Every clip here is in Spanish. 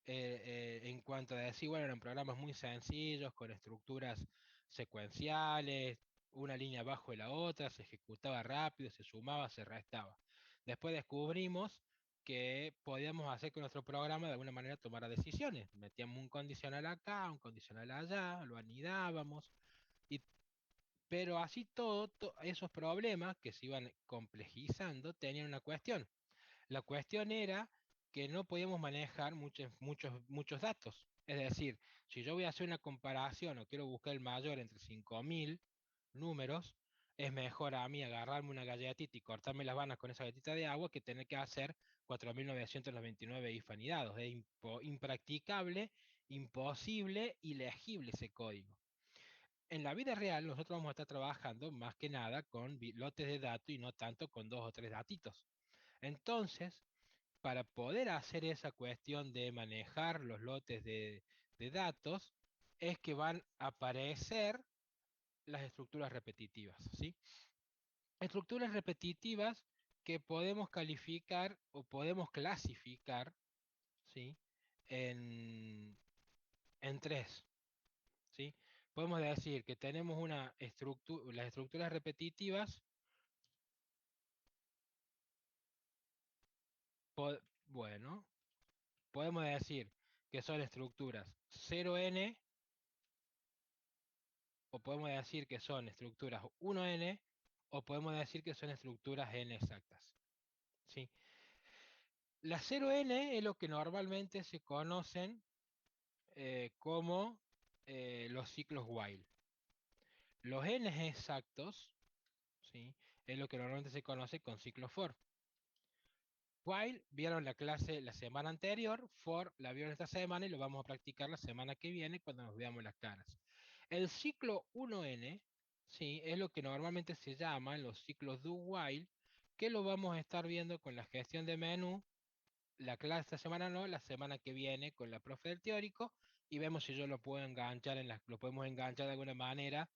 en cuanto a decir, bueno, eran programas muy sencillos, con estructuras secuenciales, una línea abajo de la otra, se ejecutaba rápido, se sumaba, se restaba. Después descubrimos que podíamos hacer que nuestro programa de alguna manera tomara decisiones. Metíamos un condicional acá, un condicional allá, lo anidábamos, y, pero así esos problemas que se iban complejizando tenían una cuestión. La cuestión era que no podíamos manejar muchos datos. Es decir, si yo voy a hacer una comparación o quiero buscar el mayor entre 5.000 números, es mejor a mí agarrarme una galletita y cortarme las vanas con esa galletita de agua que tener que hacer 4.999 if anidados. Es impracticable, imposible, ilegible ese código. En la vida real, nosotros vamos a estar trabajando más que nada con lotes de datos y no tanto con dos o tres datitos. Entonces, para poder hacer esa cuestión de manejar los lotes de datos, es que van a aparecer las estructuras repetitivas, ¿sí? Estructuras repetitivas que podemos calificar o podemos clasificar, ¿sí? En, en tres, ¿sí? Podemos decir que tenemos una estructura, las estructuras repetitivas, bueno, podemos decir que son estructuras 0n, o podemos decir que son estructuras 1n, o podemos decir que son estructuras n exactas, ¿sí? La 0n es lo que normalmente se conocen como los ciclos while. Los n exactos, ¿sí? Es lo que normalmente se conoce con ciclo for. While vieron la clase la semana anterior, for la vieron esta semana y lo vamos a practicar la semana que viene cuando nos veamos las caras. El ciclo 1n, ¿sí? Es lo que normalmente se llama los ciclos do while, que lo vamos a estar viendo con la gestión de menú, la clase esta semana no, la semana que viene con la profe del teórico, y vemos si yo lo puedo enganchar lo podemos enganchar de alguna manera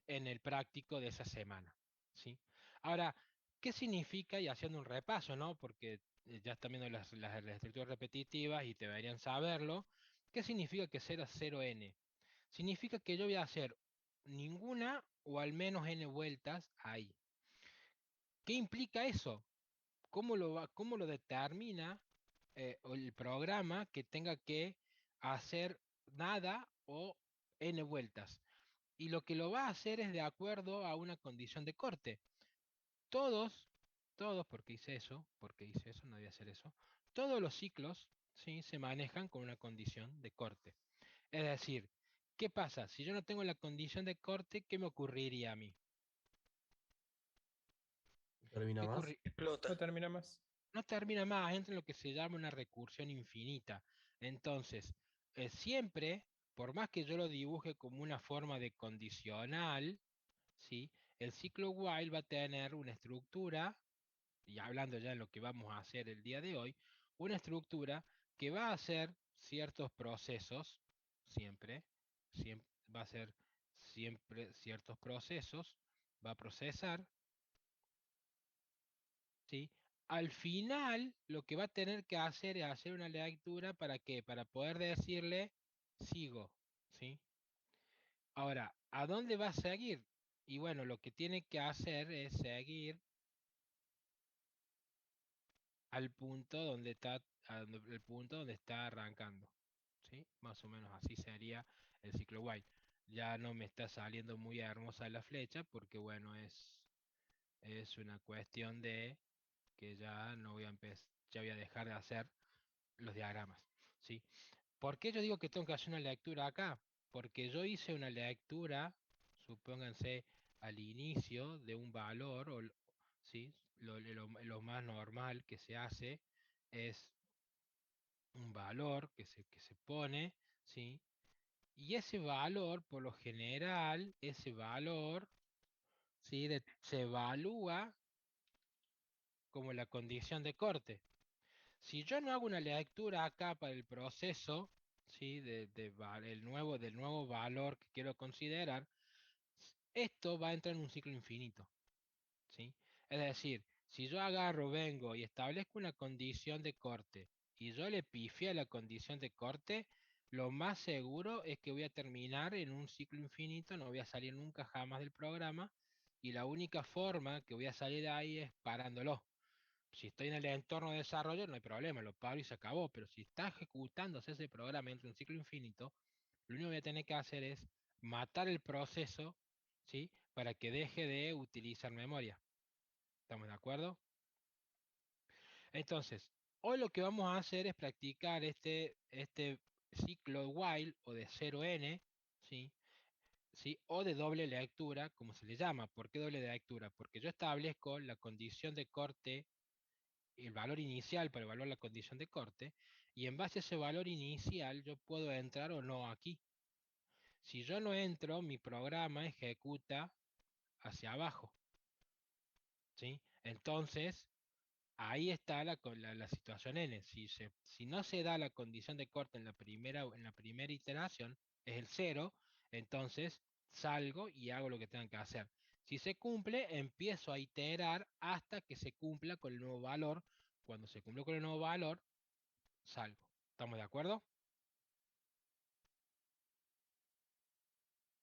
en el práctico de esa semana, ¿sí? Ahora, ¿qué significa? Y haciendo un repaso, ¿no? Porque ya están viendo las estructuras repetitivas y deberían saberlo. ¿Qué significa que 0 a 0n? Significa que yo voy a hacer ninguna o al menos n vueltas ahí. ¿Qué implica eso? Cómo lo determina o el programa que tenga que hacer nada o n vueltas? Y lo que lo va a hacer es de acuerdo a una condición de corte. Todos, todos, porque hice eso, no debía hacer eso, todos los ciclos, ¿sí? Se manejan con una condición de corte. Es decir, ¿qué pasa? Si yo no tengo la condición de corte, ¿qué me ocurriría a mí? ¿Termina ¿Qué más? No Explota. termina más. No termina más, entra en lo que se llama una recursión infinita. Entonces, siempre, por más que yo lo dibuje como una forma de condicional, ¿sí? El ciclo while va a tener una estructura, y hablando ya de lo que vamos a hacer el día de hoy, una estructura que va a hacer ciertos procesos, siempre, va a hacer siempre ciertos procesos, va a procesar, ¿sí? Al final, lo que va a tener que hacer es hacer una lectura para qué, para poder decirle, sigo, ¿sí? Ahora, ¿a dónde va a seguir? Y bueno, lo que tiene que hacer es seguir al punto donde está, el punto donde está arrancando, ¿sí? Más o menos así sería el ciclo while. Ya no me está saliendo muy hermosa la flecha porque bueno, es una cuestión de que ya no voy a empezar, ya voy a dejar de hacer los diagramas, ¿sí? ¿Por qué yo digo que tengo que hacer una lectura acá? Porque yo hice una lectura, supónganse, al inicio de un valor, ¿sí? Lo más normal que se hace es un valor que se pone, ¿sí? Y ese valor, por lo general, ese valor, ¿sí? Se evalúa como la condición de corte. Si yo no hago una lectura acá para el proceso, ¿sí? Del nuevo valor que quiero considerar, esto va a entrar en un ciclo infinito, ¿sí? Es decir, si yo agarro, vengo y establezco una condición de corte y yo le pifié a la condición de corte, lo más seguro es que voy a terminar en un ciclo infinito, no voy a salir nunca jamás del programa, y la única forma que voy a salir de ahí es parándolo. Si estoy en el entorno de desarrollo, no hay problema, lo paro y se acabó, pero si está ejecutándose ese programa entre un ciclo infinito, lo único que voy a tener que hacer es matar el proceso, ¿sí? Para que deje de utilizar memoria. ¿Estamos de acuerdo? Entonces, hoy lo que vamos a hacer es practicar este ciclo while o de 0n, ¿sí? ¿Sí? O de doble lectura, como se le llama. ¿Por qué doble lectura? Porque yo establezco la condición de corte, el valor inicial para evaluar la condición de corte, y en base a ese valor inicial yo puedo entrar o no aquí. Si yo no entro, mi programa ejecuta hacia abajo, ¿sí? Entonces, ahí está la situación N. Si no se da la condición de corte en la primera iteración, es el cero, entonces salgo y hago lo que tengan que hacer. Si se cumple, empiezo a iterar hasta que se cumpla con el nuevo valor. Cuando se cumple con el nuevo valor, salgo. ¿Estamos de acuerdo?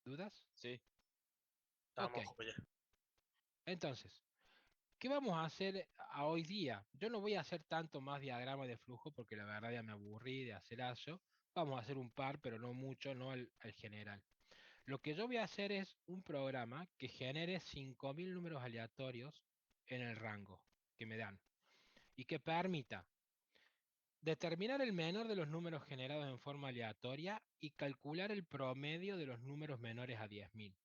¿Dudas? Sí, Ok. estamos como ya. Entonces, ¿qué vamos a hacer a hoy día? Yo no voy a hacer tanto más diagrama de flujo porque la verdad ya me aburrí de hacer eso. Vamos a hacer un par, pero no mucho, no al general. Lo que yo voy a hacer es un programa que genere 5.000 números aleatorios en el rango que me dan y que permita determinar el menor de los números generados en forma aleatoria y calcular el promedio de los números menores a 10.000.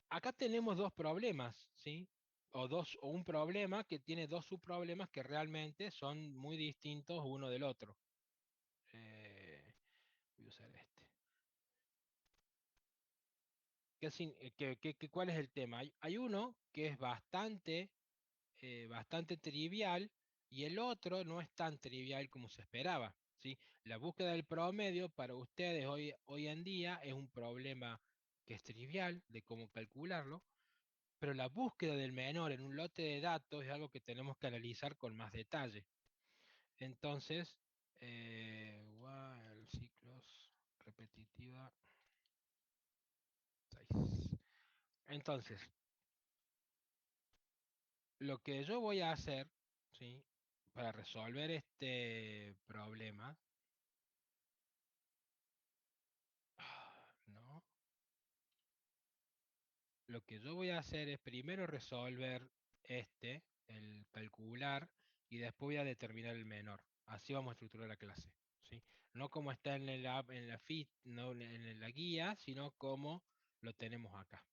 Acá tenemos dos problemas, ¿sí? O un problema que tiene dos subproblemas que realmente son muy distintos uno del otro. Voy a usar este. ¿Cuál es el tema? Hay uno que es bastante trivial y el otro no es tan trivial como se esperaba, ¿sí? La búsqueda del promedio para ustedes hoy en día es un problema que es trivial de cómo calcularlo, pero la búsqueda del menor en un lote de datos es algo que tenemos que analizar con más detalle. Entonces, while ciclos repetitiva 6. Entonces, lo que yo voy a hacer, ¿sí? Para resolver este problema, ¿no? Lo que yo voy a hacer es primero resolver el calcular, y después voy a determinar el menor. Así vamos a estructurar la clase, ¿sí? No como está en la FIT, no en la guía, sino como lo tenemos acá.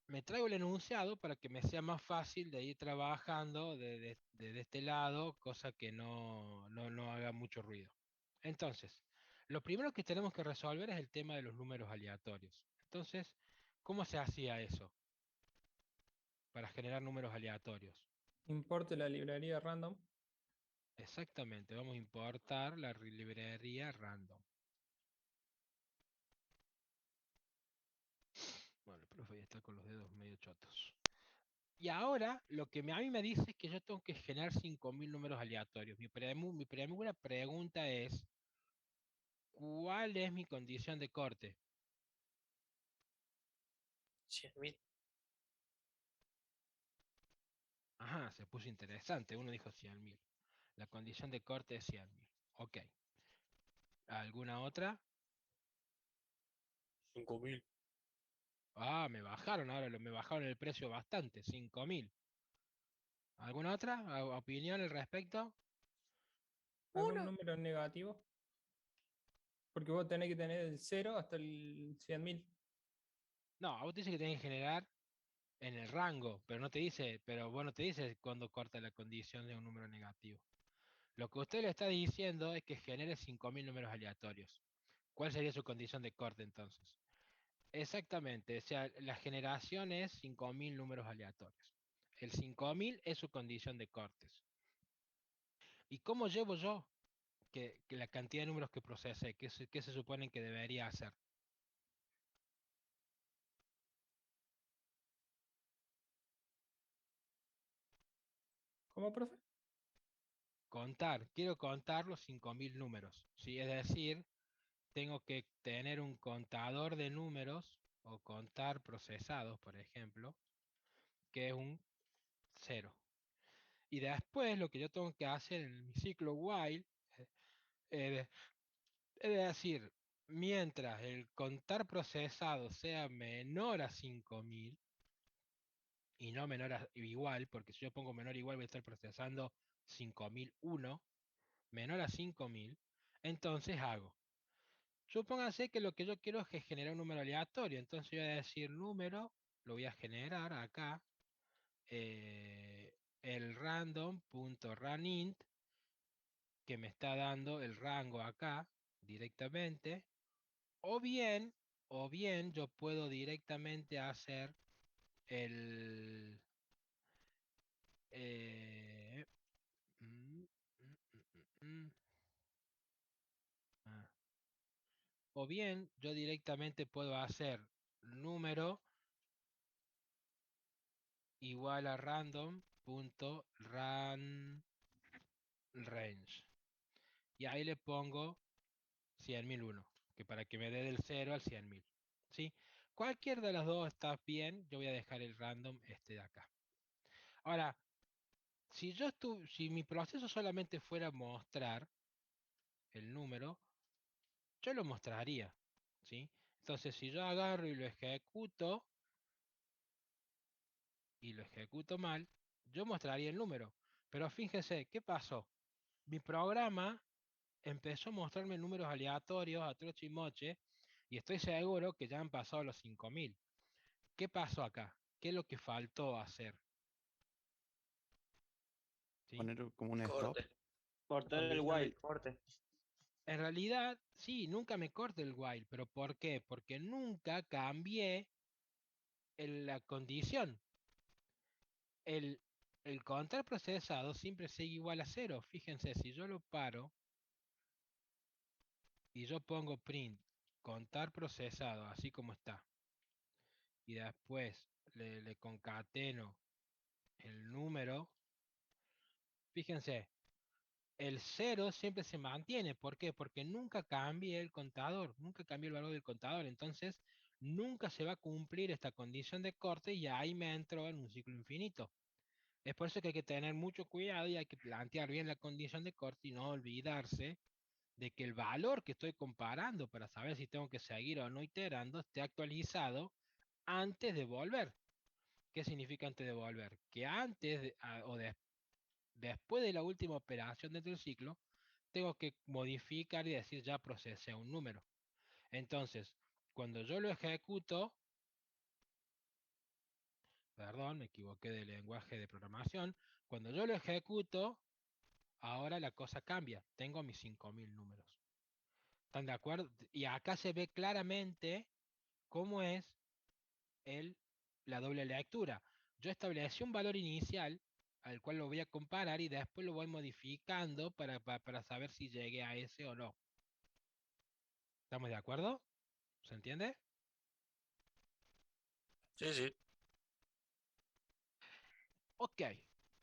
Me traigo el enunciado para que me sea más fácil de ir trabajando de este lado, cosa que no haga mucho ruido. Entonces, lo primero que tenemos que resolver es el tema de los números aleatorios. Entonces, ¿cómo se hacía eso para generar números aleatorios? Importe la librería random. Exactamente, vamos a importar la librería random. Bueno, el profe ya está con los dedos medio chotos. Y ahora lo que a mí me dice es que yo tengo que generar 5.000 números aleatorios. Mi primera pregunta es, ¿cuál es mi condición de corte? 100.000. Ajá, se puso interesante. Uno dijo 100.000. La condición de corte es 100.000. Ok. ¿Alguna otra? 5.000. Ah, me bajaron ahora, me bajaron el precio bastante, 5.000. ¿Alguna otra opinión al respecto? ¿Algún Uno. número negativo? Porque vos tenés que tener el cero hasta el 100.000. No, a vos te dice que tenés que generar en el rango, pero no te dice, pero bueno, te dice cuándo corta la condición de un número negativo. Lo que usted le está diciendo es que genere 5.000 números aleatorios. ¿Cuál sería su condición de corte entonces? Exactamente, o sea, la generación es 5.000 números aleatorios. El 5.000 es su condición de cortes. ¿Y cómo llevo yo que la cantidad de números que procesé, qué se supone que debería hacer? ¿Cómo, profe? Quiero contar los 5000 números, ¿sí? Es decir, tengo que tener un contador de números o contar procesados, por ejemplo, que es un 0. Y después lo que yo tengo que hacer en mi ciclo while eh, es decir, mientras el contar procesado sea menor a 5000 y no menor a igual, porque si yo pongo menor a igual voy a estar procesando 5001, menor a 5000, entonces hago. Supóngase que lo que yo quiero es que generar un número aleatorio, entonces yo voy a decir número, lo voy a generar acá, el random.runInt, que me está dando el rango acá directamente, o bien, o bien yo puedo directamente hacer el... eh, mm, mm, mm, mm, ah, o bien yo directamente puedo hacer número igual a random.runRange. Y ahí le pongo 100.001, que para que me dé del 0 al 100.000. ¿Sí? Cualquier de las dos está bien, yo voy a dejar el random este de acá. Ahora, si mi proceso solamente fuera mostrar el número, yo lo mostraría. ¿Sí? Entonces, si yo agarro y lo ejecuto mal, yo mostraría el número. Pero fíjense, ¿qué pasó? Mi programa empezó a mostrarme números aleatorios a troche y moche, y estoy seguro que ya han pasado los 5000. ¿Qué pasó acá? ¿Qué es lo que faltó hacer? ¿Sí? Poner como un stop. Corte. Cortar el Condición de while. corte. En realidad, sí, nunca me corte el while, pero ¿por qué? Porque nunca cambié la condición. El, el contar procesado siempre sigue igual a 0. Fíjense, si yo lo paro y yo pongo print contar procesado, así como está, y después le concateno el número, fíjense, el 0 siempre se mantiene. ¿Por qué? Porque nunca cambie el contador, nunca cambie el valor del contador. Entonces, nunca se va a cumplir esta condición de corte y ahí me entro en un ciclo infinito. Es por eso que hay que tener mucho cuidado y hay que plantear bien la condición de corte y no olvidarse de que el valor que estoy comparando para saber si tengo que seguir o no iterando esté actualizado antes de volver. ¿Qué significa antes de volver? Que antes después de la última operación dentro del ciclo, tengo que modificar y decir ya procesé un número. Entonces, cuando yo lo ejecuto, perdón, me equivoqué de lenguaje de programación, cuando yo lo ejecuto, ahora la cosa cambia. Tengo mis 5000 números. ¿Están de acuerdo? Y acá se ve claramente cómo es la doble lectura. Yo establecí un valor inicial al cual lo voy a comparar y después lo voy modificando para saber si llegué a ese o no. ¿Estamos de acuerdo? ¿Se entiende? Sí, sí. Ok.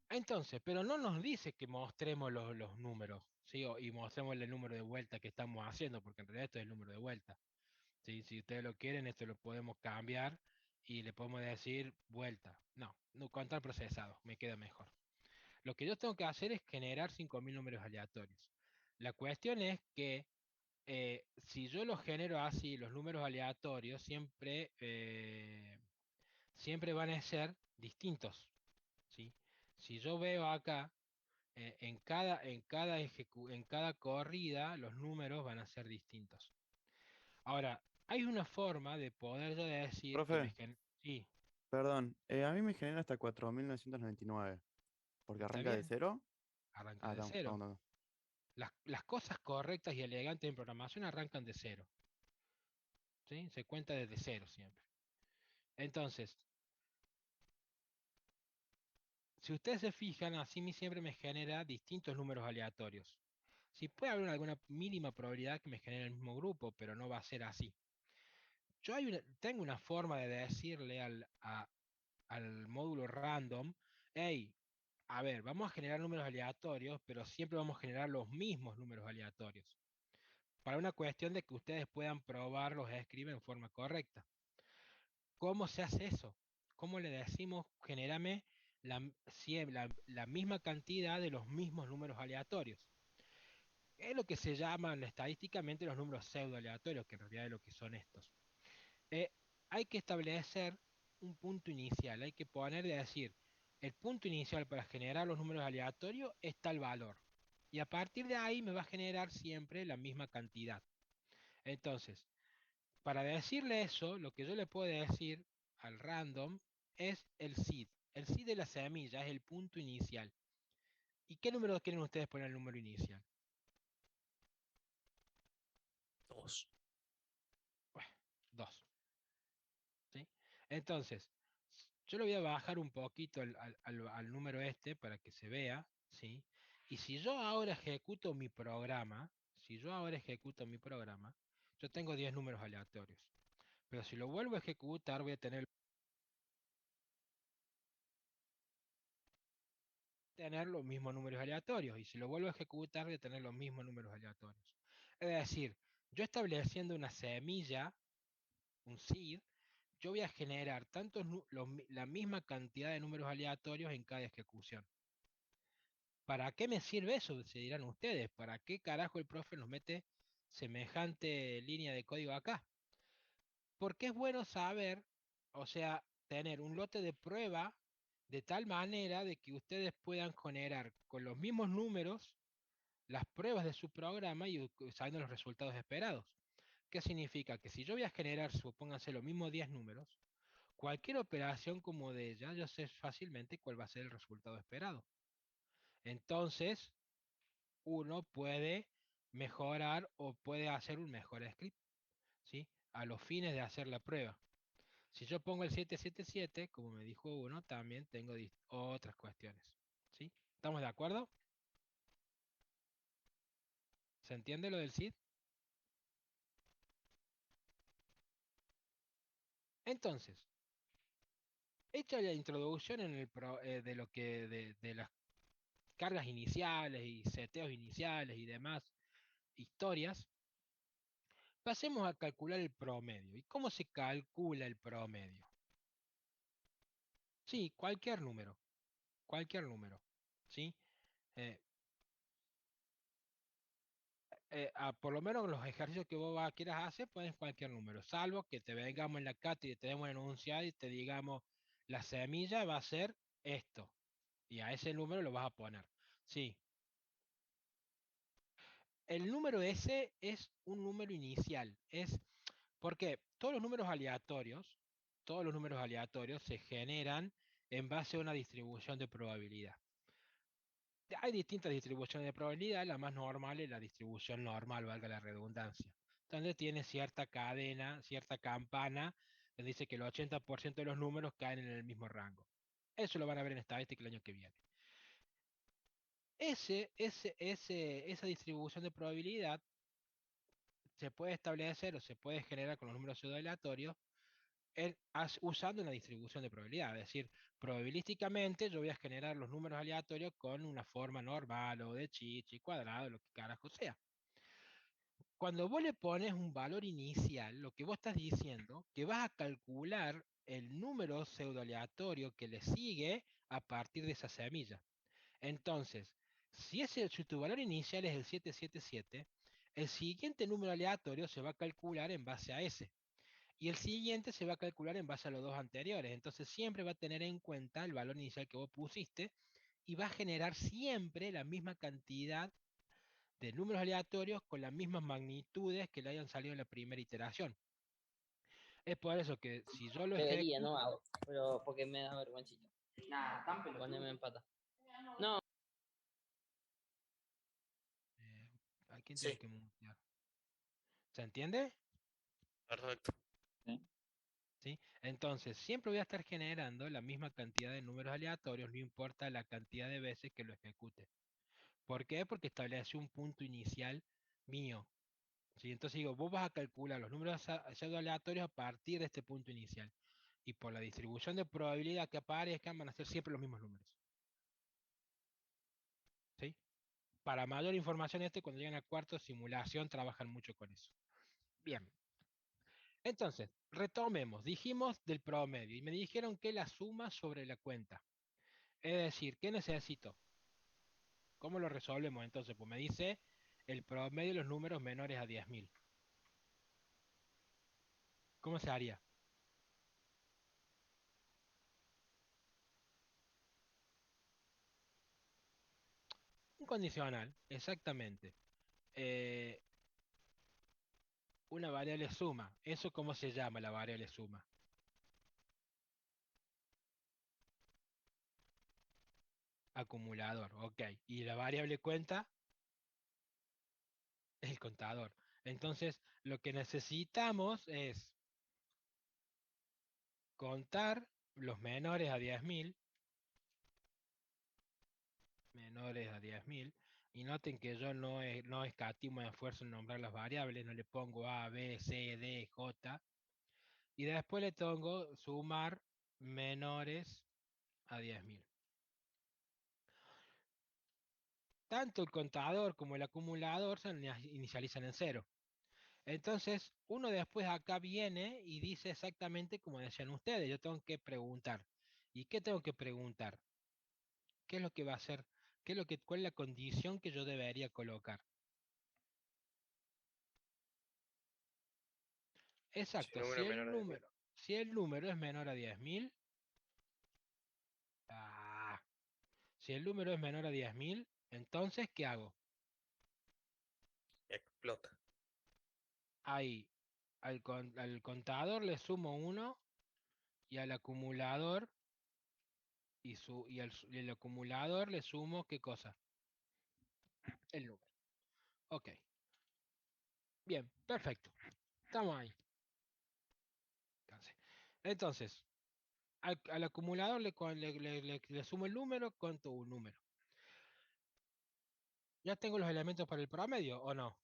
Entonces, pero no nos dice que mostremos los números, ¿sí? Y mostremos el número de vuelta que estamos haciendo, porque en realidad esto es el número de vuelta. ¿Sí? Si ustedes lo quieren, esto lo podemos cambiar y le podemos decir vuelta. No, no contar procesado, me queda mejor. Lo que yo tengo que hacer es generar 5000 números aleatorios. La cuestión es que si yo los genero así, los números aleatorios siempre van a ser distintos. ¿Sí? Si yo veo acá, en cada corrida, los números van a ser distintos. Ahora, hay una forma de poder yo decir que Profe, sí, perdón. A mí me genera hasta 4999. ¿Porque está arranca de bien, cero? arranca Ah, de estamos, cero. estamos. Las cosas correctas y elegantes en programación arrancan de cero. ¿Sí? Se cuenta desde cero siempre. Entonces, si ustedes se fijan, así siempre me genera distintos números aleatorios. Sí puede haber alguna mínima probabilidad que me genere el mismo grupo, pero no va a ser así. Tengo una forma de decirle al módulo random, hey, a ver, vamos a generar números aleatorios, pero siempre vamos a generar los mismos números aleatorios. Para una cuestión de que ustedes puedan probar los escriben en forma correcta. ¿Cómo se hace eso? ¿Cómo le decimos, genérame la misma cantidad de los mismos números aleatorios? Es lo que se llaman estadísticamente los números pseudo aleatorios, que en realidad es lo que son estos. Eh, Hay que establecer un punto inicial, hay que poner de decir, el punto inicial para generar los números aleatorios es tal valor. Y a partir de ahí me va a generar siempre la misma cantidad. Entonces, para decirle eso, lo que yo le puedo decir al random es el seed. El seed de la semilla es el punto inicial. ¿Y qué número quieren ustedes poner el número inicial? 2. Bueno, 2. ¿Sí? Entonces, yo le voy a bajar un poquito al número este para que se vea, ¿sí? Y si yo ahora ejecuto mi programa, yo tengo 10 números aleatorios. Pero si lo vuelvo a ejecutar, voy a tener los mismos números aleatorios. Y si lo vuelvo a ejecutar, voy a tener los mismos números aleatorios. Es decir, yo estableciendo una semilla, un seed, yo voy a generar la misma cantidad de números aleatorios en cada ejecución. ¿Para qué me sirve eso? Se dirán ustedes. ¿Para qué carajo el profe nos mete semejante línea de código acá? Porque es bueno saber, o sea, tener un lote de prueba de tal manera de que ustedes puedan generar con los mismos números las pruebas de su programa y sabiendo los resultados esperados. ¿Qué significa? Que si yo voy a generar, supónganse, los mismos 10 números, cualquier operación como de ella, yo sé fácilmente cuál va a ser el resultado esperado. Entonces, uno puede mejorar o puede hacer un mejor script, ¿sí? A los fines de hacer la prueba. Si yo pongo el 777, como me dijo uno, también tengo otras cuestiones, ¿sí? ¿Estamos de acuerdo? ¿Se entiende lo del SID? Entonces, hecha la introducción de lo que de las cargas iniciales y seteos iniciales y demás historias, pasemos a calcular el promedio. ¿Y cómo se calcula el promedio? Sí, cualquier número, ¿sí? Eh, por lo menos los ejercicios que vos quieras hacer, puedes cualquier número, salvo que te vengamos en la cátedra y te demos un enunciado y te digamos, la semilla va a ser esto, y a ese número lo vas a poner. Sí, el número ese es un número inicial, es porque todos los números aleatorios se generan en base a una distribución de probabilidad. Hay distintas distribuciones de probabilidad, la más normal es la distribución normal, valga la redundancia, donde tiene cierta cadena, cierta campana, que dice que el 80% de los números caen en el mismo rango. Eso lo van a ver en estadística el año que viene. Esa distribución de probabilidad se puede establecer o se puede generar con los números pseudo aleatorios usando una distribución de probabilidad. Es decir, probabilísticamente yo voy a generar los números aleatorios con una forma normal o de chichi, cuadrado, lo que carajo sea. Cuando vos le pones un valor inicial, lo que vos estás diciendo, que vas a calcular el número pseudo aleatorio que le sigue a partir de esa semilla. Entonces, si tu valor inicial es el 777, el siguiente número aleatorio se va a calcular en base a ese. Y el siguiente se va a calcular en base a los dos anteriores. Entonces siempre va a tener en cuenta el valor inicial que vos pusiste y va a generar siempre la misma cantidad de números aleatorios con las mismas magnitudes que le hayan salido en la primera iteración. Es por eso que si yo lo Debería, ejecuto... no hago, pero porque me da vergüencita. Nah, tan Cuando me pelotudo. empata. No, ¿A quién tengo Sí, que mutear? ¿Se entiende? perfecto. ¿Sí? Entonces, siempre voy a estar generando la misma cantidad de números aleatorios, no importa la cantidad de veces que lo ejecute. ¿Por qué? Porque establece un punto inicial mío. ¿Sí? Entonces digo, vos vas a calcular los números pseudo aleatorios a partir de este punto inicial. Y por la distribución de probabilidad que aparezcan van a ser siempre los mismos números. para mayor información cuando llegan al cuarto simulación trabajan mucho con eso. Bien. Entonces, retomemos. Dijimos del promedio y me dijeron que la suma sobre la cuenta. Es decir, ¿qué necesito? ¿Cómo lo resolvemos entonces? Pues me dice el promedio de los números menores a 10.000. ¿Cómo se haría? Un condicional, exactamente. Eh, una variable suma. ¿Eso cómo se llama la variable suma? Acumulador, ok. ¿Y la variable cuenta? El contador. Entonces, lo que necesitamos es contar los menores a 10.000, menores a 10.000, y noten que yo no escatimo esfuerzo en nombrar las variables, no le pongo A, B, C, D, J, y después le pongo sumar menores a 10.000. Tanto el contador como el acumulador se inicializan en cero. Entonces, uno después acá viene y dice exactamente como decían ustedes, yo tengo que preguntar. ¿Y qué tengo que preguntar? ¿Qué es lo que va a hacer? ¿Cuál es la condición que yo debería colocar? Si Exacto, el número es menor a 10.000. si el número es menor a 10.000, ah, si el número es menor a 10.000, entonces, ¿qué hago? Explota. Ahí, al contador le sumo 1 y al acumulador y al acumulador le sumo, ¿qué cosa? El número. Ok, bien, perfecto. Estamos ahí. Entonces, al acumulador le sumo el número, cuento un número. ¿Ya tengo los elementos para el promedio o no?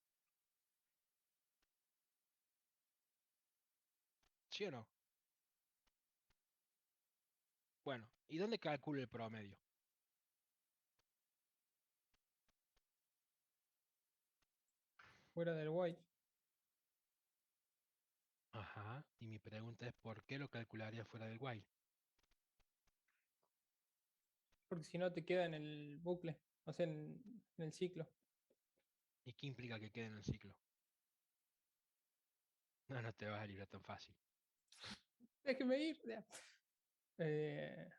¿Sí o no? Bueno, ¿y dónde calculo el promedio? Fuera del white. Ajá, y mi pregunta es ¿por qué lo calcularía fuera del while? Porque si no te queda en el bucle. O sea, en el ciclo. ¿Y qué implica que quede en el ciclo? No, no te vas a librar tan fácil. Déjeme ir. Ya. Eh,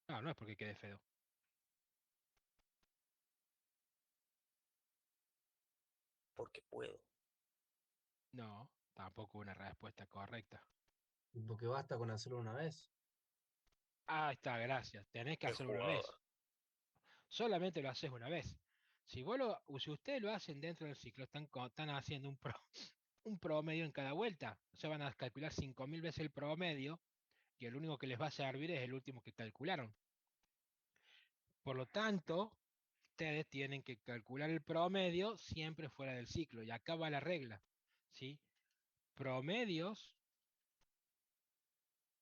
No, no es porque quede feo. Porque puedo. No, tampoco una respuesta correcta. Porque basta con hacerlo una vez. Ah, está, gracias. Tenés que Qué hacerlo una vez. jugador. Solamente lo haces una vez. Si ustedes lo hacen dentro del ciclo, están haciendo un promedio en cada vuelta. O sea, van a calcular 5.000 veces el promedio y el único que les va a servir es el último que calcularon. Por lo tanto, ustedes tienen que calcular el promedio siempre fuera del ciclo. Y acá va la regla. ¿Sí? Promedios,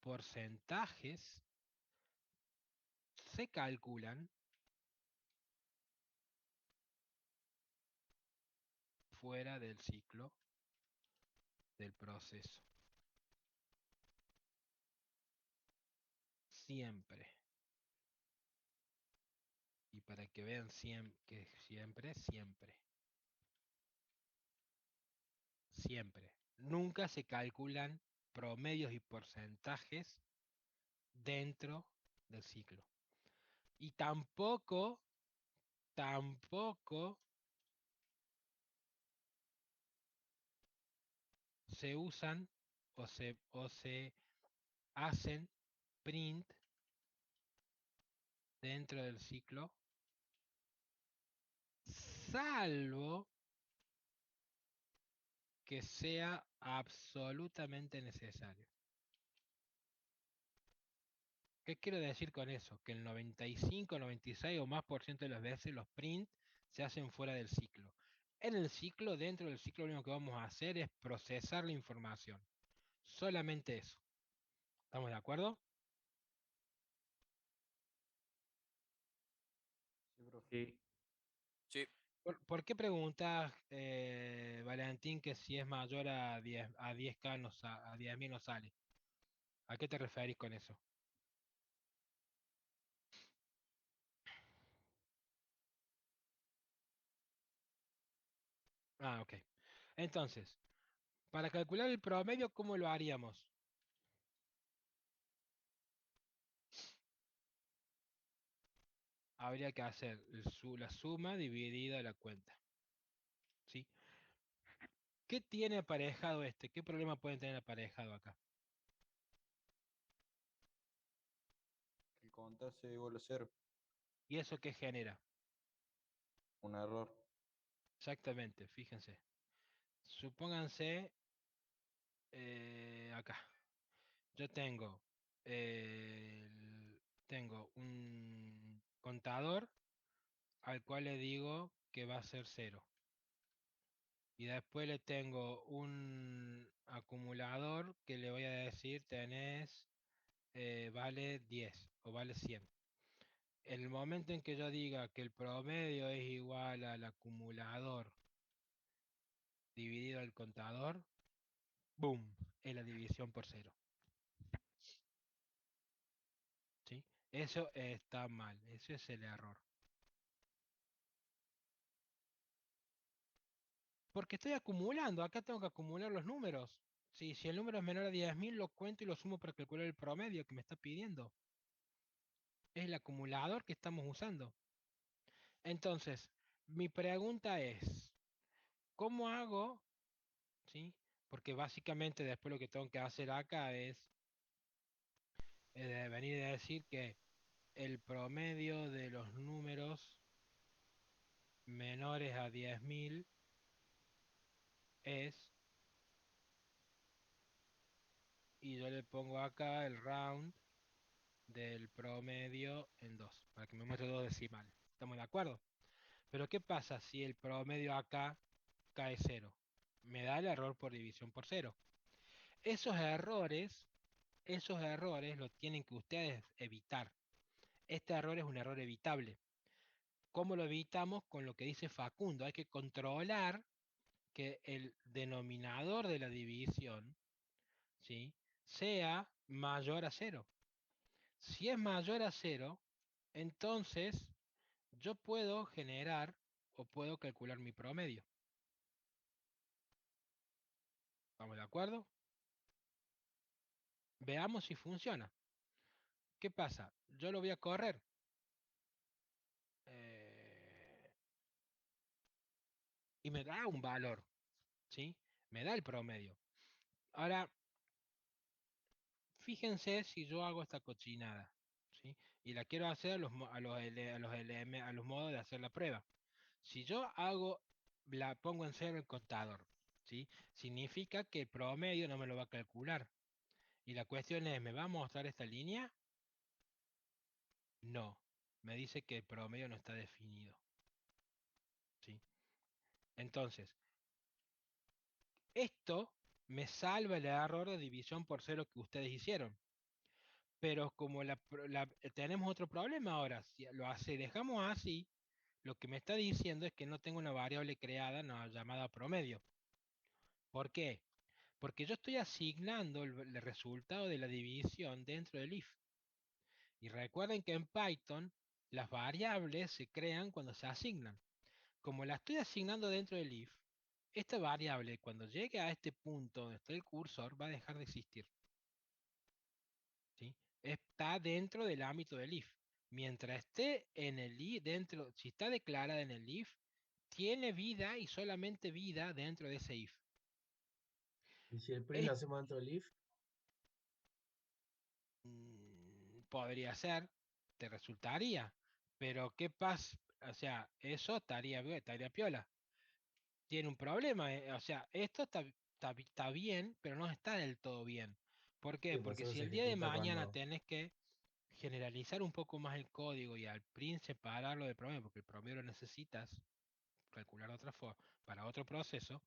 porcentajes, se calculan fuera del ciclo del proceso. Siempre. Y para que vean que siempre, siempre. Siempre. Nunca se calculan promedios y porcentajes dentro del ciclo. Y tampoco se usan o se hacen print dentro del ciclo, salvo que sea absolutamente necesario. ¿Qué quiero decir con eso? Que el 95, 96 o más por ciento de las veces los print se hacen fuera del ciclo. En el ciclo, dentro del ciclo, lo único que vamos a hacer es procesar la información. Solamente eso. ¿Estamos de acuerdo? Sí, profe. Sí. Sí. ¿Por qué preguntas, Valentín, que si es mayor a 10K a 10.000 no sale? ¿A qué te referís con eso? Ah, ok. Entonces, para calcular el promedio, ¿cómo lo haríamos? Habría que hacer la suma dividida la cuenta. ¿Sí? ¿Qué tiene aparejado este? ¿Qué problema pueden tener aparejado acá? El contar sea igual a 0. ¿Y eso qué genera? Un error. Exactamente, fíjense. Supónganse acá. Yo tengo un contador al cual le digo que va a ser 0. Y después le tengo un acumulador que le voy a decir tenés vale 10 o vale 100. El momento en que yo diga que el promedio es igual al acumulador dividido al contador, ¡boom! Es la división por 0. ¿Sí? Eso está mal, ese es el error. Porque estoy acumulando, acá tengo que acumular los números. Si el número es menor a 10.000, lo cuento y lo sumo para calcular el promedio que me está pidiendo. Es el acumulador que estamos usando. Entonces, mi pregunta es, ¿cómo hago? ¿Sí? Porque básicamente después lo que tengo que hacer acá es venir a decir que el promedio de los números menores a 10.000 es, y yo le pongo acá el round del promedio en 2 para que me muestre 2 decimales. ¿Estamos de acuerdo? Pero ¿qué pasa si el promedio acá cae 0? Me da el error por división por 0. Esos errores, esos errores los tienen que ustedes evitar. Este error es un error evitable. ¿Cómo lo evitamos? Con lo que dice Facundo. Hay que controlar que el denominador de la división, ¿sí?, sea mayor a 0. Si es mayor a 0, entonces yo puedo generar o puedo calcular mi promedio. ¿Estamos de acuerdo? Veamos si funciona. ¿Qué pasa? Yo lo voy a correr. Y me da un valor, ¿sí? Me da el promedio. Ahora, fíjense si yo hago esta cochinada, ¿sí? Y la quiero hacer a los modos de hacer la prueba. Si yo la pongo en 0 el contador, ¿sí? Significa que el promedio no me lo va a calcular. Y la cuestión es, ¿me va a mostrar esta línea? No. Me dice que el promedio no está definido, ¿sí? Entonces, esto me salva el error de división por 0 que ustedes hicieron. Pero como tenemos otro problema ahora, si dejamos así, lo que me está diciendo es que no tengo una variable creada no, llamada promedio. ¿Por qué? Porque yo estoy asignando el resultado de la división dentro del if. Y recuerden que en Python las variables se crean cuando se asignan. Como la estoy asignando dentro del if, esta variable cuando llegue a este punto donde está el cursor va a dejar de existir. ¿Sí? Está dentro del ámbito del if. Mientras esté en el if, si está declarada en el if, tiene vida y solamente vida dentro de ese if. ¿Y si el print lo hacemos dentro del if? Podría ser, te resultaría, pero ¿qué pasa? O sea, eso estaría piola. Tiene un problema, o sea, esto está bien, pero no está del todo bien. ¿Por qué? Sí, pues Porque solo si se el día de ejecuta mañana cuando... tenés que generalizar un poco más el código y al print separarlo del promedio, porque el promedio lo necesitas calcular de otra forma, para otro proceso,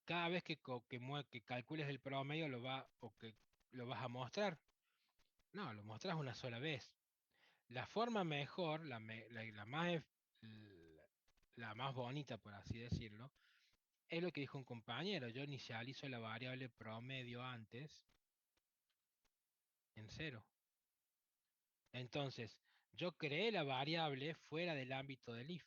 cada vez que calcules el promedio o que lo vas a mostrar. No, lo mostrás una sola vez. La forma mejor, la más la más bonita, por así decirlo, es lo que dijo un compañero. Yo inicializo la variable promedio antes en 0. Entonces, yo creé la variable fuera del ámbito del if.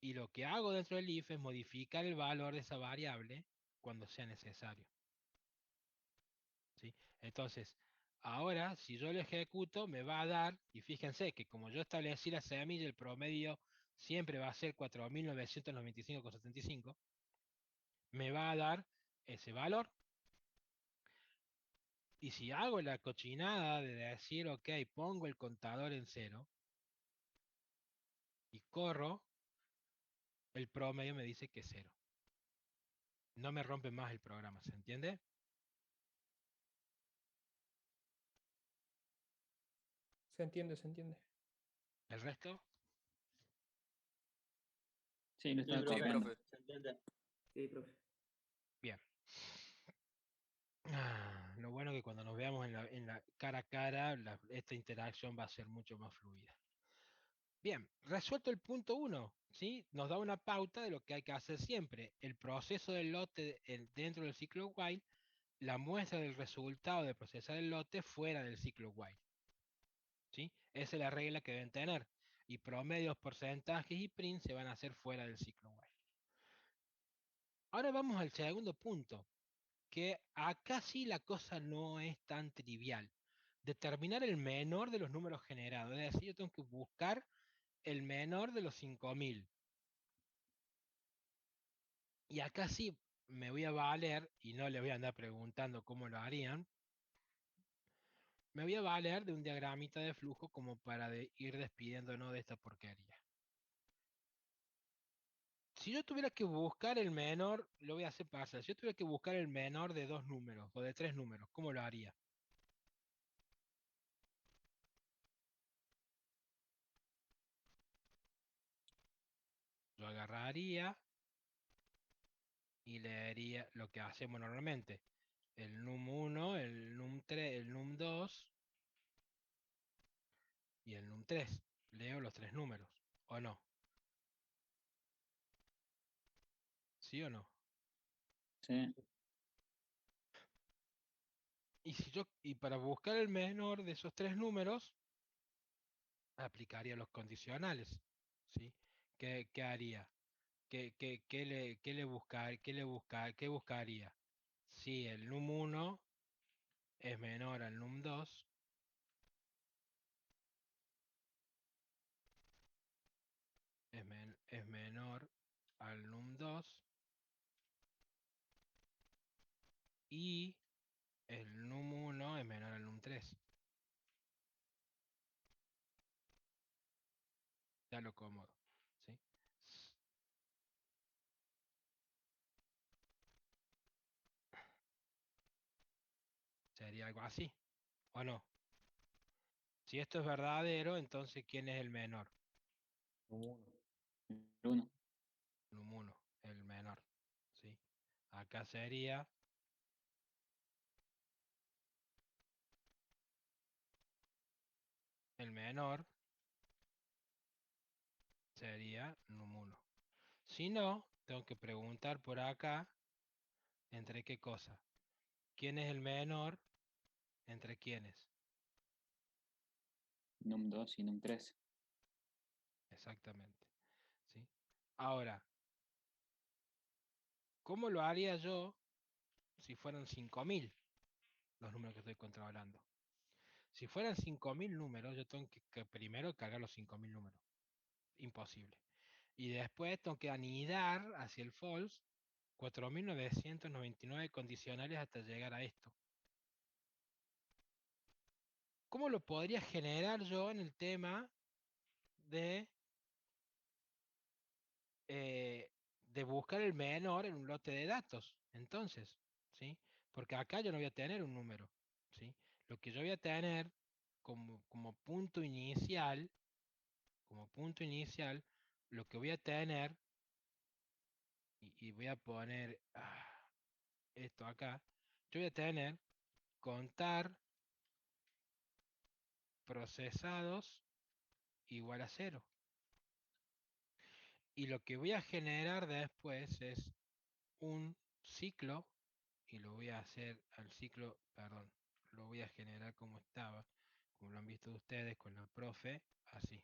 Y lo que hago dentro del if es modificar el valor de esa variable cuando sea necesario. ¿Sí? Entonces, ahora, si yo lo ejecuto, me va a dar, y fíjense que como yo establecí la semilla, el promedio siempre va a ser 4.995,75, me va a dar ese valor. Y si hago la cochinada de decir, ok, pongo el contador en 0 y corro, el promedio me dice que es 0. No me rompe más el programa, ¿se entiende? Se entiende, se entiende. ¿El resto? Sí, lo Sí, estaba profe, copiando. se entiende. Sí, profe. Bien. Lo bueno que cuando nos veamos en la cara a cara, esta interacción va a ser mucho más fluida. Bien, resuelto el punto 1, ¿sí? Nos da una pauta de lo que hay que hacer siempre. El proceso del lote dentro del ciclo while, la muestra del resultado de procesar el lote fuera del ciclo while. ¿Sí? Esa es la regla que deben tener. Y promedios, porcentajes y print se van a hacer fuera del ciclo while. Ahora vamos al segundo punto, que acá sí la cosa no es tan trivial. Determinar el menor de los números generados. Es decir, yo tengo que buscar el menor de los 5000. Y acá sí me voy a valer, y no le voy a andar preguntando cómo lo harían, me voy a valer de un diagramita de flujo como para ir despidiéndonos de esta porquería. Si yo tuviera que buscar el menor, lo voy a hacer pasar. Si yo tuviera que buscar el menor de 2 números o de 3 números, ¿cómo lo haría? Yo agarraría y leería lo que hacemos normalmente. El num1, el num3, el num2 y el num3. Leo los 3 números, ¿o no? ¿Sí o no? Sí. Y para buscar el menor de esos 3 números, aplicaría los condicionales. ¿Sí? ¿Qué haría? ¿Qué buscaría? Si el num1 es menor al num2, es menor al num2 y el num1 es menor al num3. Ya lo cómodo. ¿Sí? Sería algo así, ¿o no? Si esto es verdadero, entonces ¿quién es el menor? Uno. El 1. Num1, el menor. ¿Sí? Acá sería el menor, sería num1. Si no, tengo que preguntar por acá, ¿entre qué cosa? ¿Quién es el menor? ¿Entre quiénes? Num 2 y Num 3. Exactamente. ¿Sí? Ahora, ¿cómo lo haría yo si fueran 5000 los números que estoy controlando? Si fueran 5000 números, yo tengo que primero cargar los 5000 números. Imposible. Y después tengo que anidar hacia el false 4999 condicionales hasta llegar a esto. ¿Cómo lo podría generar yo en el tema de, de buscar el menor en un lote de datos? Entonces, ¿sí? Porque acá yo no voy a tener un número, ¿sí? Lo que yo voy a tener como punto inicial, lo que voy a tener, y voy a poner esto acá, yo voy a tener contar procesados igual a 0. Y lo que voy a generar después es un ciclo, y lo voy a hacer al ciclo, perdón, lo voy a generar como estaba, como lo han visto ustedes con la profe, así.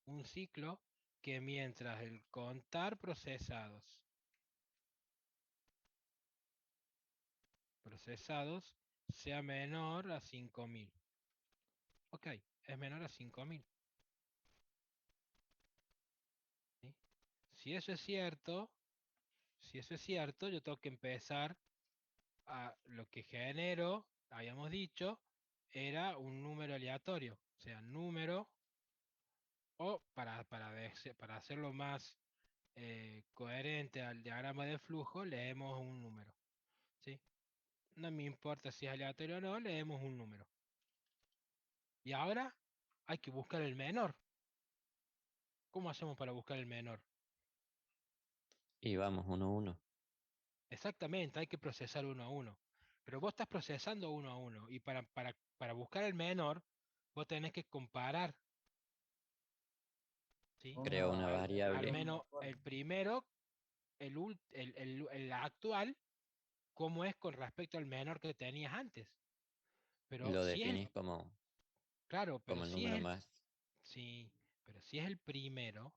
Un ciclo que mientras el contar procesados sea menor a 5000. Ok, es menor a 5000. ¿Sí? Si eso es cierto, yo tengo que empezar a lo que genero, habíamos dicho, era un número aleatorio. O sea, número, o para hacerlo más coherente al diagrama de flujo, leemos un número. ¿Sí? No me importa si es aleatorio o no, leemos un número. Y ahora hay que buscar el menor. ¿Cómo hacemos para buscar el menor? Y vamos, 1-1. Exactamente, hay que procesar uno a uno. Pero vos estás procesando uno a uno. Y para buscar el menor, vos tenés que comparar. ¿Sí? Creo una Al variable. menos el primero, el actual, cómo es con respecto al menor que tenías antes. Y Pero lo si es definís como, claro, pero como el si es número más. sí, pero si es el primero,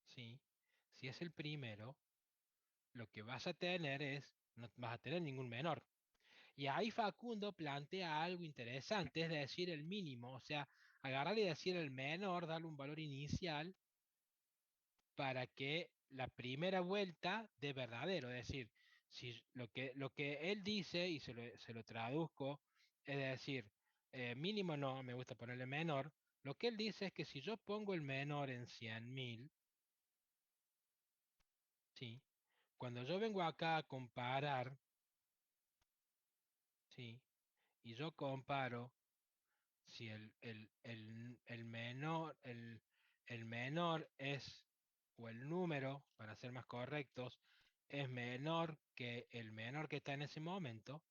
sí, si es el primero, lo que vas a tener no vas a tener ningún menor. Y ahí Facundo plantea algo interesante, es decir, el mínimo, o sea, agarrar y decir el menor, darle un valor inicial para que la primera vuelta dé verdadero. Es decir, si lo que él dice, y se lo traduzco, es decir, mínimo no, me gusta ponerle menor. Lo que él dice es que si yo pongo el menor en 100.000, ¿sí? Cuando yo vengo acá a comparar, ¿sí? Y yo comparo si el menor es, o el número, para ser más correctos, es menor que el menor que está en ese momento,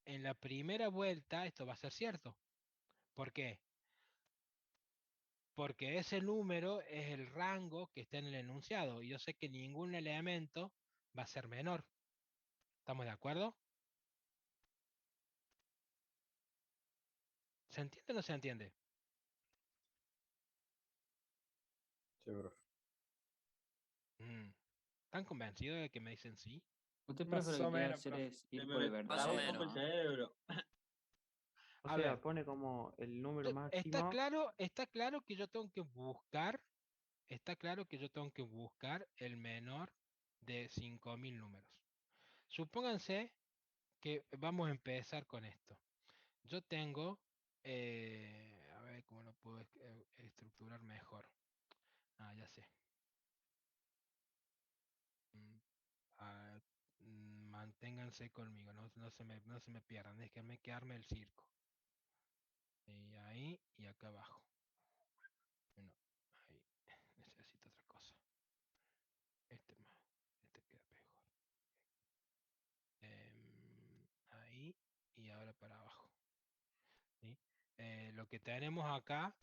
en la primera vuelta esto va a ser cierto. ¿Por qué? Porque ese número es el rango que está en el enunciado y yo sé que ningún elemento va a ser menor. ¿Estamos de acuerdo? ¿Se entiende o no se entiende? Sí, profe. ¿Están convencidos de que me dicen sí? Usted, profe, Más lo que o quiere menos, hacer profe. es ir por el Más o verdadero, menos. ¿no? cerebro. O A sea, ver, pone como el número está máximo. claro, está claro que yo tengo que buscar, está claro que yo tengo que buscar el menor de 5000 números. Supónganse que vamos a empezar con esto. Yo tengo, a ver cómo lo puedo estructurar mejor. Ah, ya sé. Mm, ah, Manténganse conmigo, no se me pierdan, déjenme quedarme el circo. Y ahí y acá abajo. Bueno, ahí. Necesito otra cosa. Este más. Este queda mejor. Ahí y ahora para abajo. ¿Sí? Lo que tenemos acá,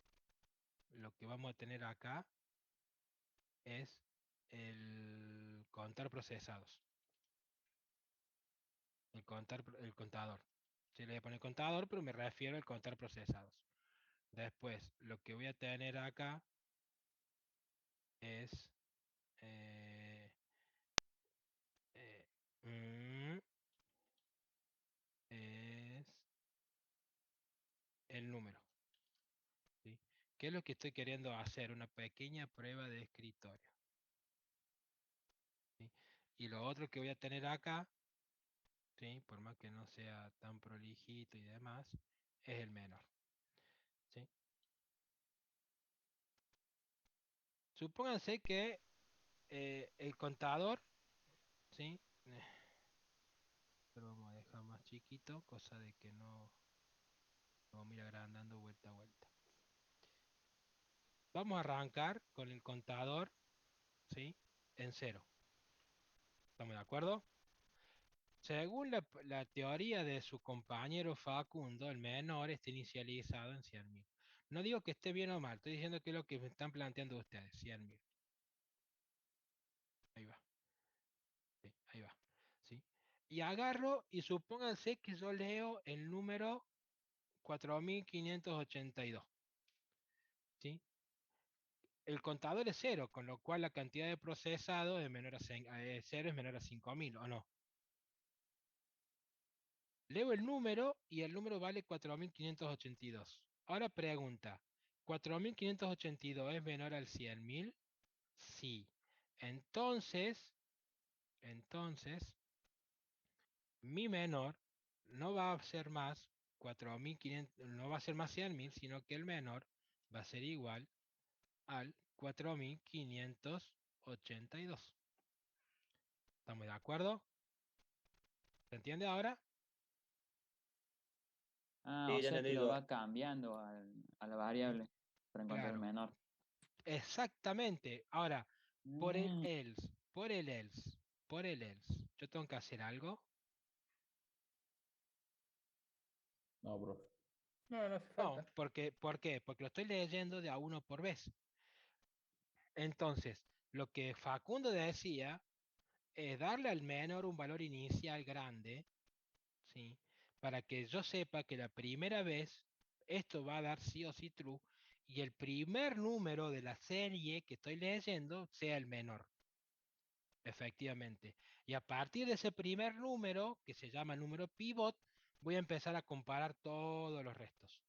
lo que vamos a tener acá es el contar procesados. El contador. Sí, le voy a poner contador, pero me refiero al contar procesados. Después, lo que voy a tener acá es eh, eh, mm, es el número. ¿Sí? ¿Qué es lo que estoy queriendo hacer? Una pequeña prueba de escritorio. ¿Sí? Y lo otro que voy a tener acá, ¿sí? Por más que no sea tan prolijito y demás, es el menor. ¿Sí? Supónganse que el contador, ¿sí? Lo vamos a dejar más chiquito, cosa de que no lo vamos a ir agrandando vuelta a vuelta. Vamos a arrancar con el contador, ¿sí? En cero. ¿Estamos de acuerdo? Según la teoría de su compañero Facundo, el menor está inicializado en 100.000. No digo que esté bien o mal, estoy diciendo que es lo que me están planteando ustedes, 100.000. Ahí va. Sí, ahí va. ¿Sí? Y agarro y supónganse que yo leo el número 4582. ¿Sí? El contador es 0, con lo cual la cantidad de procesado es menor a 0 es menor a 5000, ¿o no? Leo el número y el número vale 4582. Ahora pregunta, ¿4582 es menor al 100.000? Sí. Entonces, mi menor no va a ser más 4500, no va a ser más 100.000, sino que el menor va a ser igual al 4582. ¿Estamos de acuerdo? ¿Se entiende ahora? Ah, o Sí, ya sea que entendí lo todo. va cambiando a la variable para encontrar el Claro, menor. exactamente. Ahora, por el Mm, else, por el else, por el else, ¿yo tengo que hacer algo? No, profe. No, no hace No, falta. ¿por qué? Porque lo estoy leyendo de a uno por vez. Entonces, lo que Facundo decía es darle al menor un valor inicial grande, ¿sí? Para que yo sepa que la primera vez esto va a dar sí o sí true y el primer número de la serie que estoy leyendo sea el menor, efectivamente. Y a partir de ese primer número, que se llama número pivot, voy a empezar a comparar todos los restos.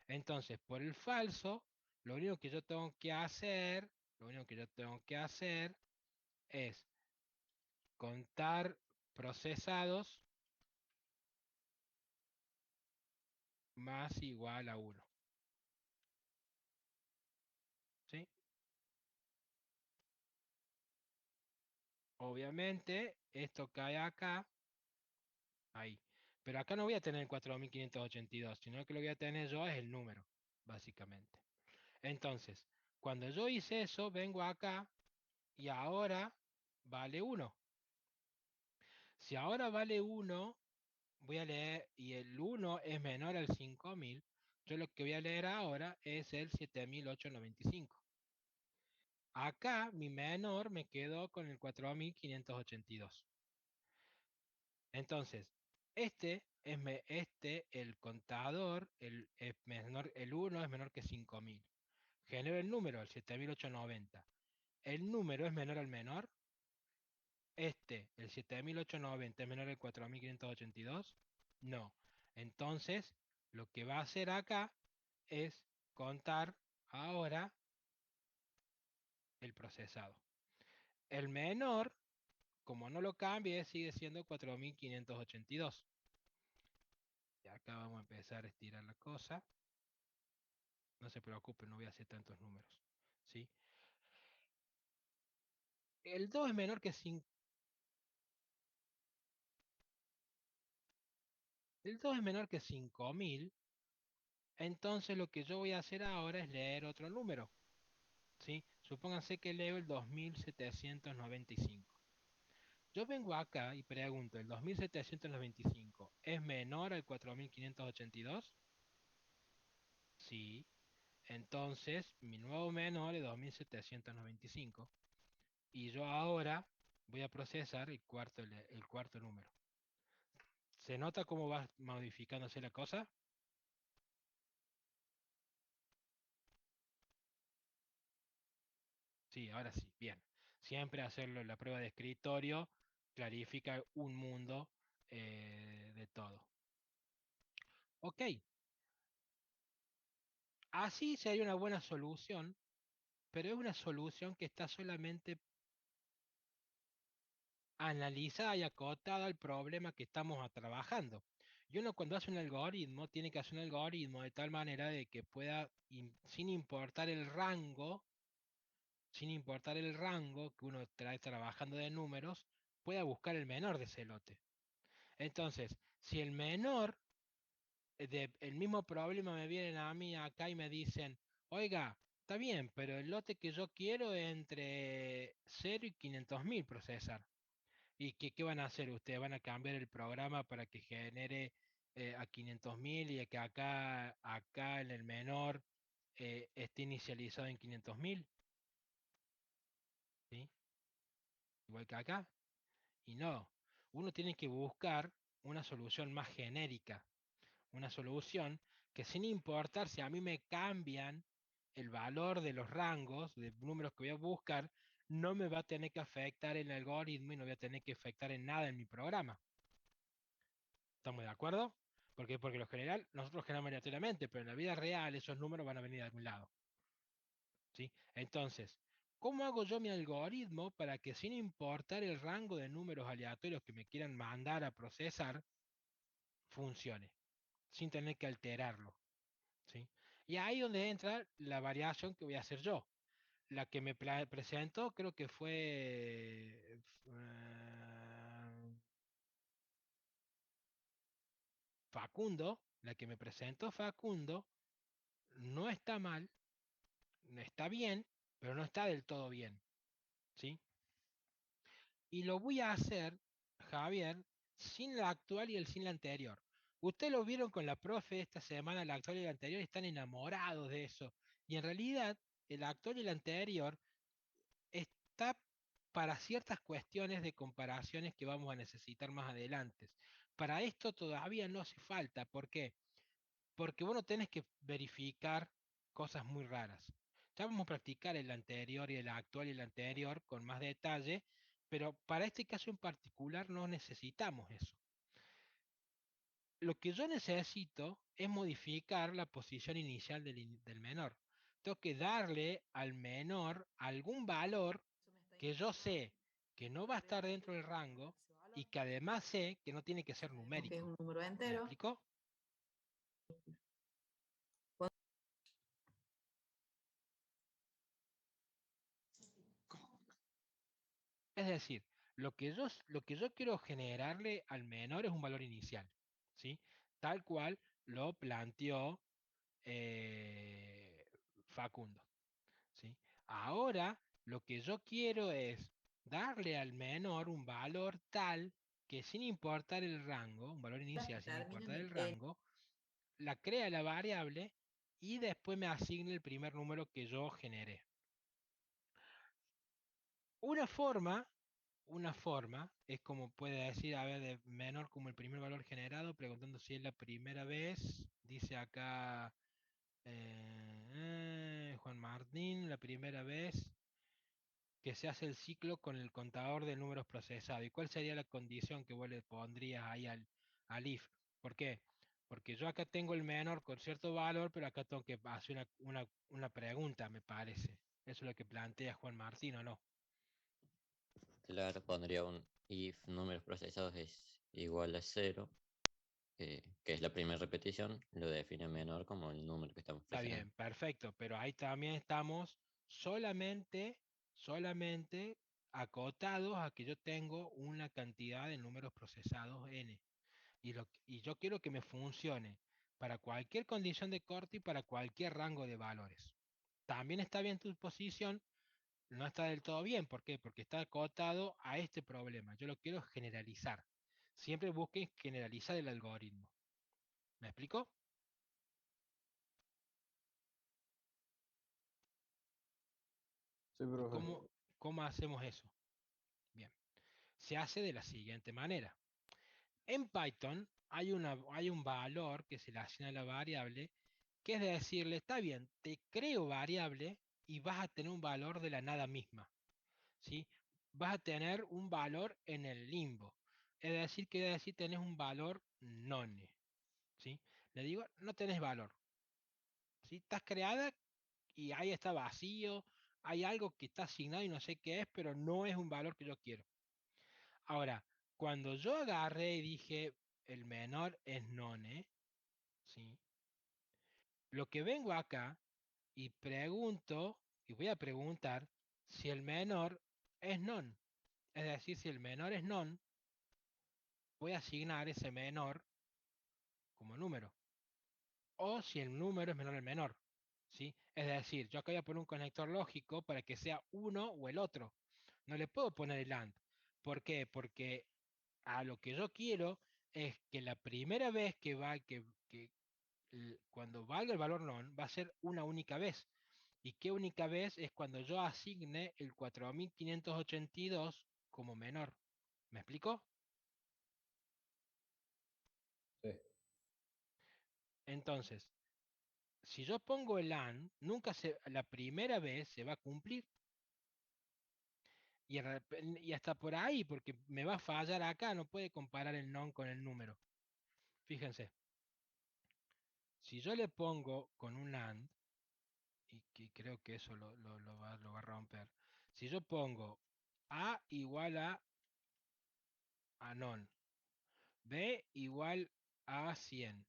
Entonces, por el falso, lo único que yo tengo que hacer, lo único que yo tengo que hacer es contar procesados más igual a 1. ¿Sí? Obviamente, esto cae acá, ahí. Pero acá no voy a tener 4582, sino que lo que voy a tener yo es el número, básicamente. Entonces, cuando yo hice eso, vengo acá y ahora vale 1. Si ahora vale 1, voy a leer, y el 1 es menor al 5000, yo lo que voy a leer ahora es el 7895. Acá mi menor me quedó con el 4582. Entonces, el contador, el 1 es menor que 5000. Genero el número, el 7890. ¿El número es menor al menor? El 7890 es menor al 4582. No. Entonces, lo que va a hacer acá es contar ahora el procesado. El menor, como no lo cambie, sigue siendo 4582. Y acá vamos a empezar a estirar la cosa. No se preocupen, no voy a hacer tantos números. ¿Sí? El 2 es menor que 5. El 2 es menor que 5000. Entonces lo que yo voy a hacer ahora es leer otro número. ¿Sí? Supónganse que leo el 2795. Yo vengo acá y pregunto, ¿el 2795 es menor al 4582? Sí. Entonces, mi nuevo menor es 2795. Y yo ahora voy a procesar el cuarto número. ¿Se nota cómo va modificándose la cosa? Sí, ahora sí, bien. Siempre hacerlo en la prueba de escritorio clarifica un mundo de todo. Ok, así sería una buena solución, pero es una solución que está solamente analizada y acotada al problema que estamos trabajando. Y uno cuando hace un algoritmo, tiene que hacer un algoritmo de tal manera de que pueda, sin importar el rango, que uno trae trabajando de números, pueda buscar el menor de ese lote. Entonces, si el menor el mismo problema me vienen a mí acá y me dicen, oiga, está bien, pero el lote que yo quiero es entre 0 y 500.000 procesar. ¿Y qué van a hacer ustedes? ¿Van a cambiar el programa para que genere a 500.000 y que acá en el menor esté inicializado en 500.000? ¿Sí? igual que acá. Y no, uno tiene que buscar una solución más genérica, una solución que sin importar si a mí me cambian el valor de los rangos de números que voy a buscar, no me va a tener que afectar el algoritmo y no voy a tener que afectar en nada en mi programa. ¿Estamos de acuerdo? Porque lo general, nosotros generamos aleatoriamente, pero en la vida real esos números van a venir de algún lado. ¿Sí? Entonces, ¿cómo hago yo mi algoritmo para que sin importar el rango de números aleatorios que me quieran mandar a procesar, funcione, sin tener que alterarlo? ¿Sí? Y ahí donde entra la variación que voy a hacer yo. La que me presentó creo que fue Facundo, la que me presentó Facundo, no está mal, no está bien, pero no está del todo bien. ¿Sí? Y lo voy a hacer, Javier, sin la actual y sin la anterior. Ustedes lo vieron con la profe esta semana, la actual y la anterior, y están enamorados de eso. Y en realidad, el actual y el anterior está para ciertas cuestiones de comparaciones que vamos a necesitar más adelante. Para esto todavía no hace falta. ¿Por qué? Porque vos no tenés que verificar cosas muy raras. Ya vamos a practicar el anterior y el actual y el anterior con más detalle, pero para este caso en particular no necesitamos eso. Lo que yo necesito es modificar la posición inicial del menor. Tengo que darle al menor algún valor que yo sé que no va a estar dentro del rango y que además sé que no tiene que ser numérico. ¿Me explicó? Es decir, lo que yo quiero generarle al menor es un valor inicial, ¿sí? Tal cual lo planteó eh, Facundo, ¿sí? Ahora, lo que yo quiero es darle al menor un valor tal que sin importar el rango, un valor inicial sin importar el rango, la crea la variable y después me asigne el primer número que yo generé. Una forma Una forma es como puede decir, a ver, de menor como el primer valor generado, preguntando si es la primera vez. Dice acá Juan Martín, la primera vez que se hace el ciclo con el contador de números procesados. ¿Y cuál sería la condición que vos le pondrías ahí al if? ¿Por qué? Porque yo acá tengo el menor con cierto valor, pero acá tengo que hacer una pregunta, me parece. Eso es lo que plantea Juan Martín, ¿o no? Claro, pondría un if números procesados es igual a cero, que es la primera repetición, lo define menor como el número que estamos Está presionando. bien, perfecto, pero ahí también estamos solamente acotados a que yo tengo una cantidad de números procesados n. Y yo quiero que me funcione para cualquier condición de corte y para cualquier rango de valores. También está bien tu posición, no está del todo bien. ¿Por qué? Porque está acotado a este problema. Yo lo quiero generalizar. Siempre busquen generalizar el algoritmo. ¿Me explico? Sí, ¿Y profe. cómo hacemos eso? Bien, se hace de la siguiente manera. En Python hay un valor que se le asigna a la variable, que es decirle, está bien, te creo variable y vas a tener un valor de la nada misma, ¿sí? Vas a tener un valor en el limbo. Es decir, quiere decir tenés un valor none, ¿sí? Le digo, no tenés valor, ¿sí? Estás creada y ahí está vacío, hay algo que está asignado y no sé qué es, pero no es un valor que yo quiero. Ahora, cuando yo agarré y dije el menor es none, ¿sí? Lo que vengo acá y pregunto, y voy a preguntar si el menor es non. Es decir, si el menor es non, voy a asignar ese menor como número. O si el número es menor al menor, ¿sí? Es decir, yo acá voy a poner un conector lógico para que sea uno o el otro. No le puedo poner el AND. ¿Por qué? Porque a lo que yo quiero es que la primera vez cuando valga el valor non, va a ser una única vez. ¿Y qué única vez? Es cuando yo asigne el 4582 como menor. ¿Me explico? Sí. Entonces, si yo pongo el AND, la primera vez se va a cumplir. Y hasta por ahí, porque me va a fallar acá, no puede comparar el non con el número. Fíjense, si yo le pongo con un AND, y que creo que eso lo va a romper, si yo pongo A igual a non, B igual a 100,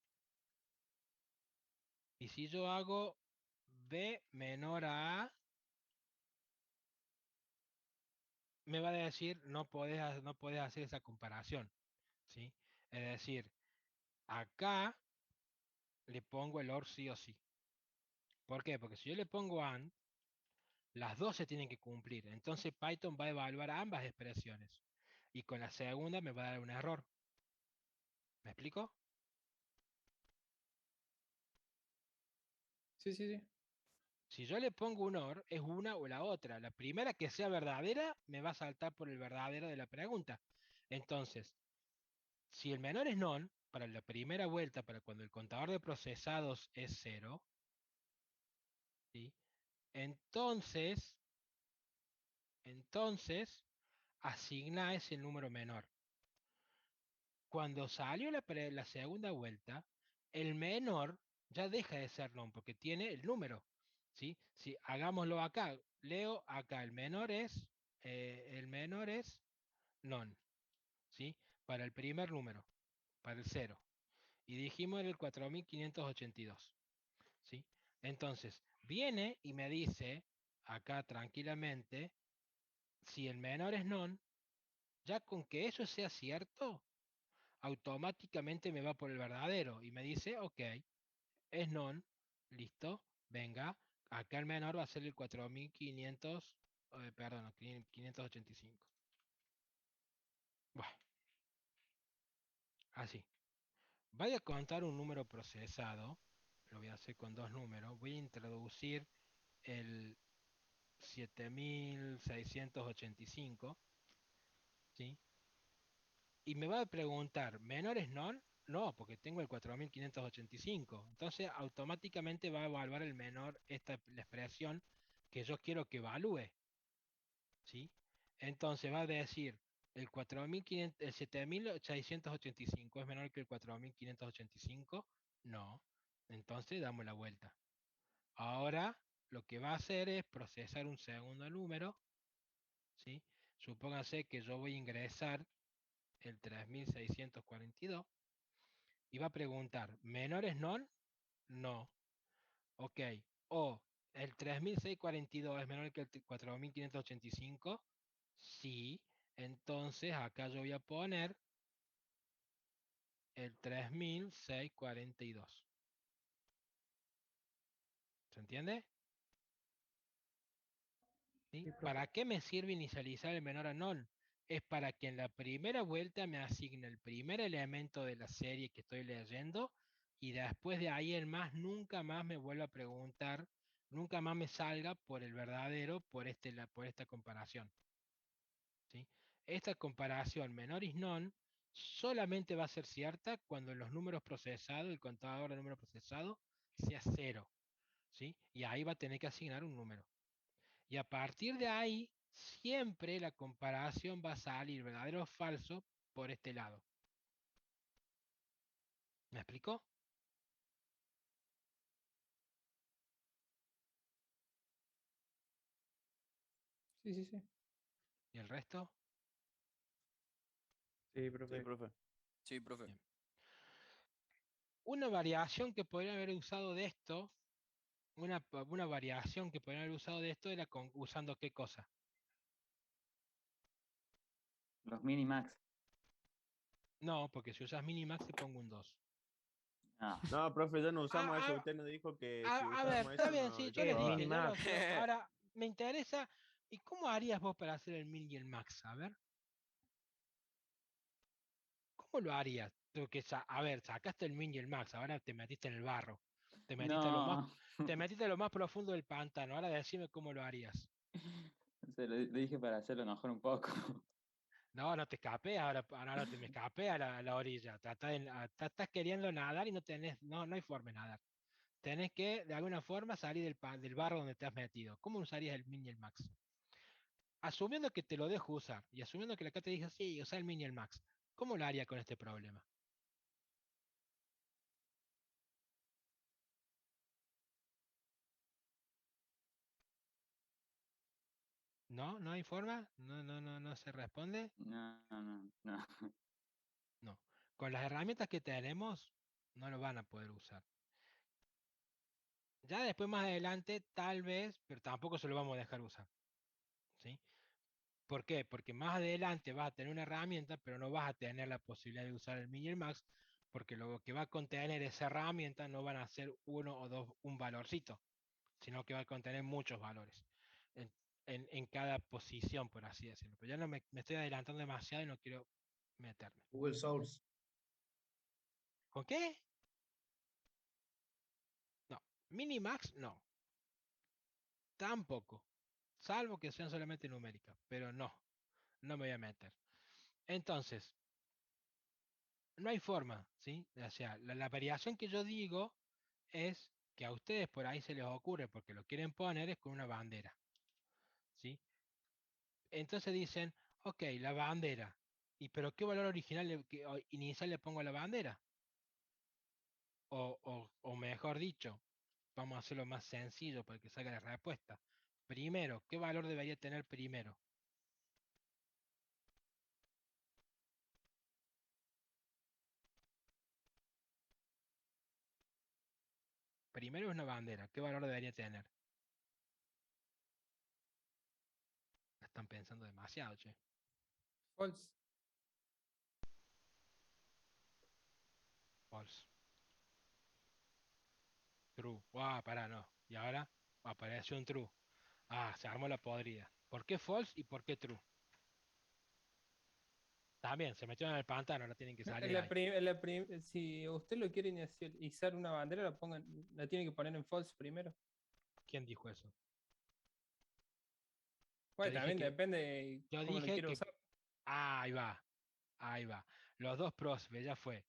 y si yo hago B menor a A, me va a decir no podés hacer esa comparación, ¿sí? Es decir, acá le pongo el OR sí o sí. ¿Por qué? Porque si yo le pongo AND, las dos se tienen que cumplir. Entonces Python va a evaluar ambas expresiones. Y con la segunda me va a dar un error. ¿Me explico? Sí, sí, sí. Si yo le pongo un OR, es una o la otra. La primera que sea verdadera, me va a saltar por el verdadero de la pregunta. Entonces, si el menor es non, para la primera vuelta, para cuando el contador de procesados es 0, ¿sí? Entonces, asigna ese número menor. Cuando salió la segunda vuelta, el menor ya deja de ser non, porque tiene el número. ¿Sí? Si hagámoslo acá, leo acá, el menor es non, ¿sí? Para el primer número, para el 0. Y dijimos el 4582. ¿Sí? Entonces, viene y me dice, acá tranquilamente, si el menor es non, ya con que eso sea cierto, automáticamente me va por el verdadero y me dice, ok, es non, listo, venga, acá el menor va a ser el 4500, perdón, 585. Bueno, así. Voy a contar un número procesado, lo voy a hacer con dos números, voy a introducir el 7685, ¿sí? Y me va a preguntar, ¿menor es non? No, porque tengo el 4585. Entonces automáticamente va a evaluar el menor, la expresión que yo quiero que evalúe. ¿Sí? Entonces va a decir, el 7685 es menor que el 4585. No. Entonces damos la vuelta. Ahora lo que va a hacer es procesar un segundo número. ¿Sí? Supóngase que yo voy a ingresar el 3642 y va a preguntar, ¿menores non? No. Ok. O el 3642 es menor que el 4585. Sí. Entonces acá yo voy a poner el 3642. ¿Se entiende? ¿Sí? Sí, profe. ¿Para qué me sirve inicializar el menor a non? Es para que en la primera vuelta me asigne el primer elemento de la serie que estoy leyendo y después de ahí en más nunca más me vuelva a preguntar, nunca más me salga por el verdadero por esta comparación. ¿Sí? Esta comparación menor is non solamente va a ser cierta cuando los números procesados, el contador de número procesado, sea 0. ¿Sí? Y ahí va a tener que asignar un número. Y a partir de ahí, siempre la comparación va a salir verdadero o falso por este lado. ¿Me explicó? Sí, sí, sí. ¿Y el resto? Sí, Sí, profe. profe. Sí, profe. Bien. Una variación que podrían haber usado de esto, una variación que podrían haber usado de esto era usando qué cosa. Los minimax. No, porque si usas minimax te pongo un 2. Ah, No, profe, ya no usamos eso. A, Usted nos dijo que si a ver, usáramos está eso, bien, no, sí, ya yo no les El dije, jugábamos. yo minimax. ahora me interesa, ¿y cómo harías vos para hacer el min y el max? A ver. ¿Cómo lo harías? Porque, a ver, sacaste el min y el max, ahora te metiste en el barro. Te metiste a lo más, no. te metiste a lo más profundo del pantano. Ahora decime cómo lo harías. Se lo dije para hacerlo mejor un poco. No, no te escapé, ahora no te me escapé a la orilla. Estás queriendo nadar y no hay forma de nadar. Tenés que, de alguna forma, salir del barro donde te has metido. ¿Cómo usarías el min y el max? Asumiendo que te lo dejo usar y asumiendo que acá te dije, sí, usa el min y el max. ¿Cómo lo haría con este problema? ¿No? ¿No hay forma? ¿No se responde? No. No. Con las herramientas que tenemos, no lo van a poder usar. Ya después, más adelante, tal vez, pero tampoco se lo vamos a dejar usar. ¿Sí? ¿Por qué? Porque más adelante vas a tener una herramienta, pero no vas a tener la posibilidad de usar el min y el max, porque lo que va a contener esa herramienta no van a ser uno o dos, un valorcito, sino que va a contener muchos valores en, en cada posición, por así decirlo. Pero ya no me estoy adelantando demasiado y no quiero meterme. Google Source. ¿Con qué? No. Minimax, no. Tampoco. Salvo que sean solamente numéricas. Pero no me voy a meter. Entonces, no hay forma, ¿sí? O sea, la variación que yo digo es que a ustedes por ahí se les ocurre, porque lo quieren poner, es con una bandera, ¿sí? Entonces dicen, ok, la bandera. ¿Y pero qué valor original o inicial le pongo a la bandera? O mejor dicho, vamos a hacerlo más sencillo para que salga la respuesta. Primero, ¿qué valor debería tener primero? Primero es una bandera, ¿qué valor debería tener? La están pensando demasiado, che. False. False. True. Ah, pará, no. Y ahora apareció un true. Ah, se armó la podrida. ¿Por qué false y por qué true? También, se metieron en el pantano, no tienen que salir ahí. Si usted lo quiere inicializar una bandera, la tiene que poner en false primero. ¿Quién dijo eso? Yo Bueno, dije también que, depende de yo cómo lo dije quiere que, usar. ahí va, ahí va. Los dos próceres, ya fue.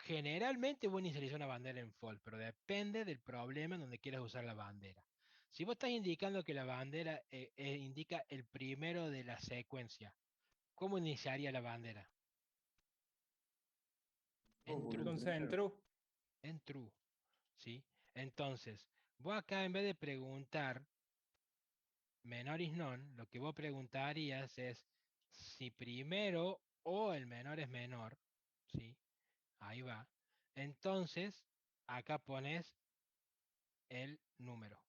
Generalmente vos inicializás una bandera en false, pero depende del problema en donde quieras usar la bandera. Si vos estás indicando que la bandera indica el primero de la secuencia, ¿cómo iniciaría la bandera? En true, Entonces, en true. en true, ¿sí? Entonces, vos acá en vez de preguntar menor is none, lo que vos preguntarías es si primero o el menor es menor, ¿sí? Ahí va. Entonces, acá pones el número.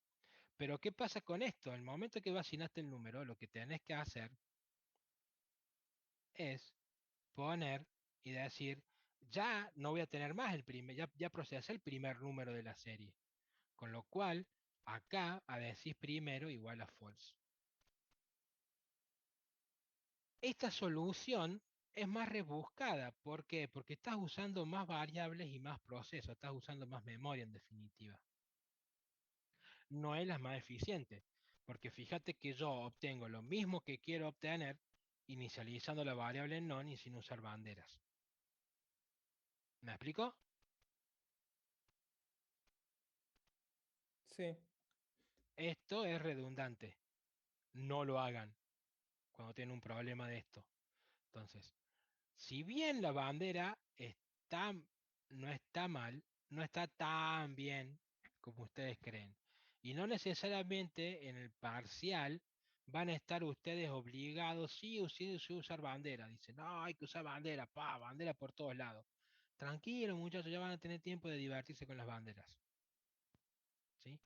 Pero ¿qué pasa con esto? El momento que asignaste el número, lo que tenés que hacer es poner y decir, ya no voy a tener más el primer, ya procesé el primer número de la serie. Con lo cual, acá a decir primero igual a false. Esta solución es más rebuscada. ¿Por qué? Porque estás usando más variables y más procesos, estás usando más memoria en definitiva. No es la más eficiente, porque fíjate que yo obtengo lo mismo que quiero obtener inicializando la variable non y sin usar banderas. ¿Me explico? Sí. Esto es redundante. No lo hagan cuando tienen un problema de esto. Entonces, si bien la bandera no está mal, no está tan bien como ustedes creen. Y no necesariamente en el parcial van a estar ustedes obligados, sí o sí, sí usar bandera. Dicen, no, hay que usar bandera, bandera por todos lados. Tranquilo, muchachos, ya van a tener tiempo de divertirse con las banderas. ¿Sí?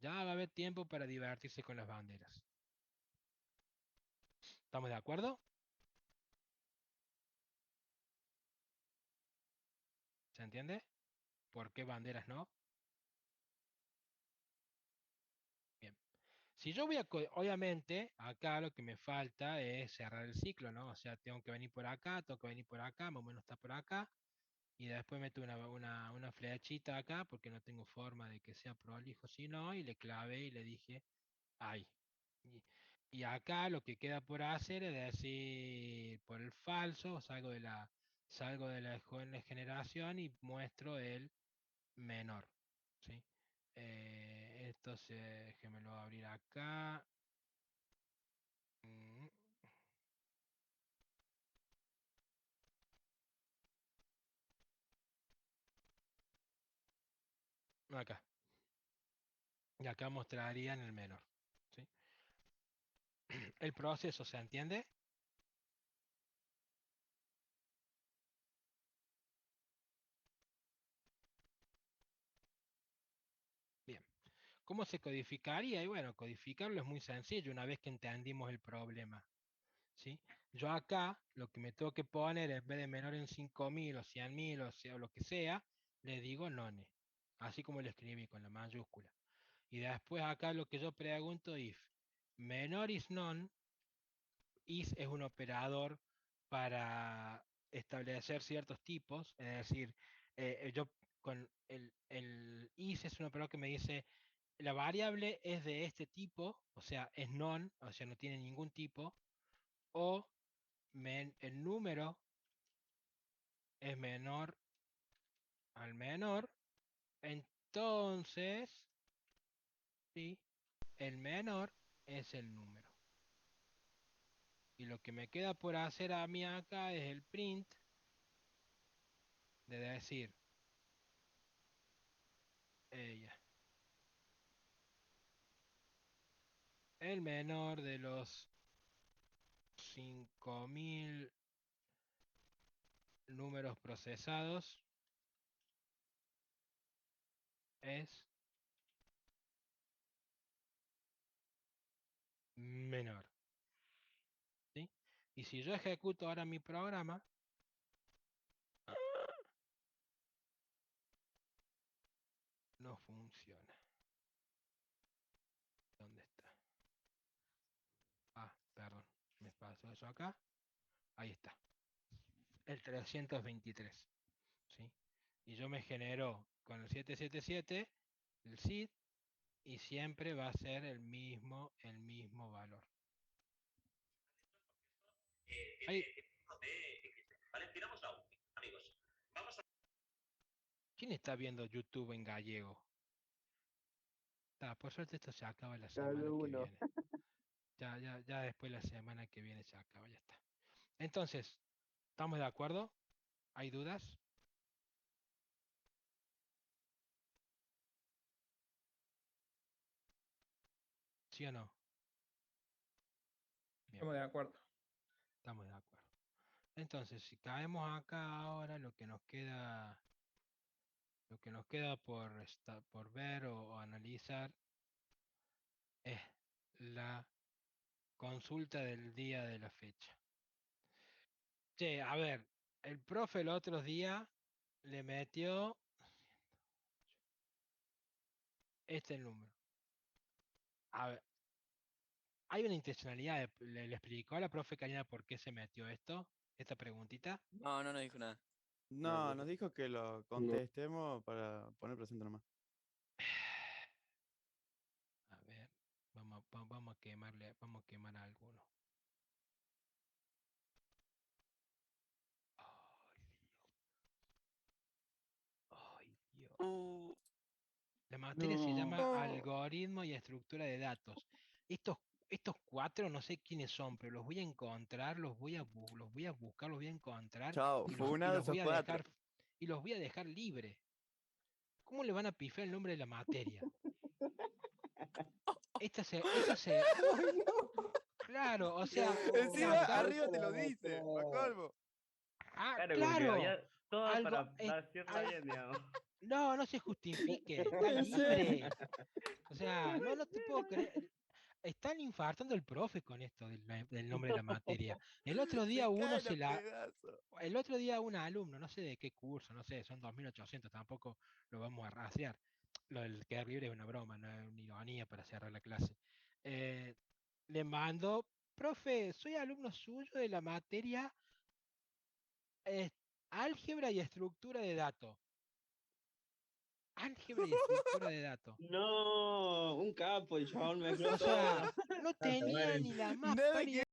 Ya va a haber tiempo para divertirse con las banderas. ¿Estamos de acuerdo? ¿Se entiende? ¿Por qué banderas no? Bien. Si yo voy a, obviamente, acá lo que me falta es cerrar el ciclo, ¿no? O sea, tengo que venir por acá, tengo que venir por acá, más o menos está por acá, y después meto una flechita acá, porque no tengo forma de que sea prolijo, si no, y le clavé y le dije, ahí. Y acá lo que queda por hacer es decir, por el falso, salgo de la joven generación y muestro el menor. ¿Sí? Esto déjenme lo abrir acá. Mm, Acá. Y acá mostrarían el menor. ¿Sí? El proceso, ¿se entiende? Bien. ¿Cómo se codificaría? Y bueno, codificarlo es muy sencillo una vez que entendimos el problema. ¿Sí? Yo acá lo que me tengo que poner en vez de menor en 5.000 o 100.000 o sea, lo que sea, le digo none. Así como lo escribí con la mayúscula. Y después acá lo que yo pregunto if menor is none, is es un operador para establecer ciertos tipos, es decir, yo con el is es un operador que me dice la variable es de este tipo, o sea, es non, o sea, no tiene ningún tipo, o el número es menor al menor, entonces, sí, el menor es el número. Y lo que me queda por hacer a mí acá es el print de decir, ella, el menor de los 5.000 números procesados es menor. ¿Sí? Y si yo ejecuto ahora mi programa, no funciona. ¿Dónde está? Ah, perdón, me pasó eso acá. Ahí está. El 323. ¿Sí? Y yo me genero con el 777 el SID y siempre va a ser el mismo valor. Ahí. ¿Quién está viendo YouTube en gallego? Por suerte esto se acaba la semana Solo que uno. viene. Ya después la semana que viene se acaba, ya está. Entonces, ¿estamos de acuerdo? ¿Hay dudas? ¿Sí o no? Bien, Estamos de acuerdo. estamos de acuerdo. Entonces, si caemos acá ahora, lo que nos queda por ver o analizar es la consulta del día de la fecha. Che, a ver, el profe el otro día le metió este número. A ver, hay una intencionalidad, le explicó a la profe Karina por qué se metió esta preguntita. No, no dijo nada. No, nos dijo que lo contestemos para poner presente nomás. A ver, vamos a quemarle, vamos a quemar a alguno. Ay, Dios. Ay, Dios. La materia se llama algoritmo y estructura de datos. Estos cuatro no sé quiénes son, pero los voy a encontrar, los voy a buscar, los voy a encontrar Chao, y funado los esos voy a cuatro. dejar y los voy a dejar libre. ¿Cómo le van a pifiar el nombre de la materia? Esta se, claro, o sea, Encima acá, arriba te lo dice, pa' colmo. Claro, como que claro, había todo algo, para decirla bien, digamos. no se justifique, está En serio. libre. O sea, no te puedo creer. Están infartando el profe con esto del nombre de la materia. El otro día Se uno caen a pedazos. el otro día un alumno, no sé de qué curso, no sé, son 2.800, tampoco lo vamos a rastrear. Lo del quedar libre es una broma, no es una ironía para cerrar la clase. Eh, Le mando, profe, soy alumno suyo de la materia eh, álgebra y estructura de datos. Álgebra y estructura de datos. No, un capo, el chabón me O sea, no tenía ni la más Nada pálida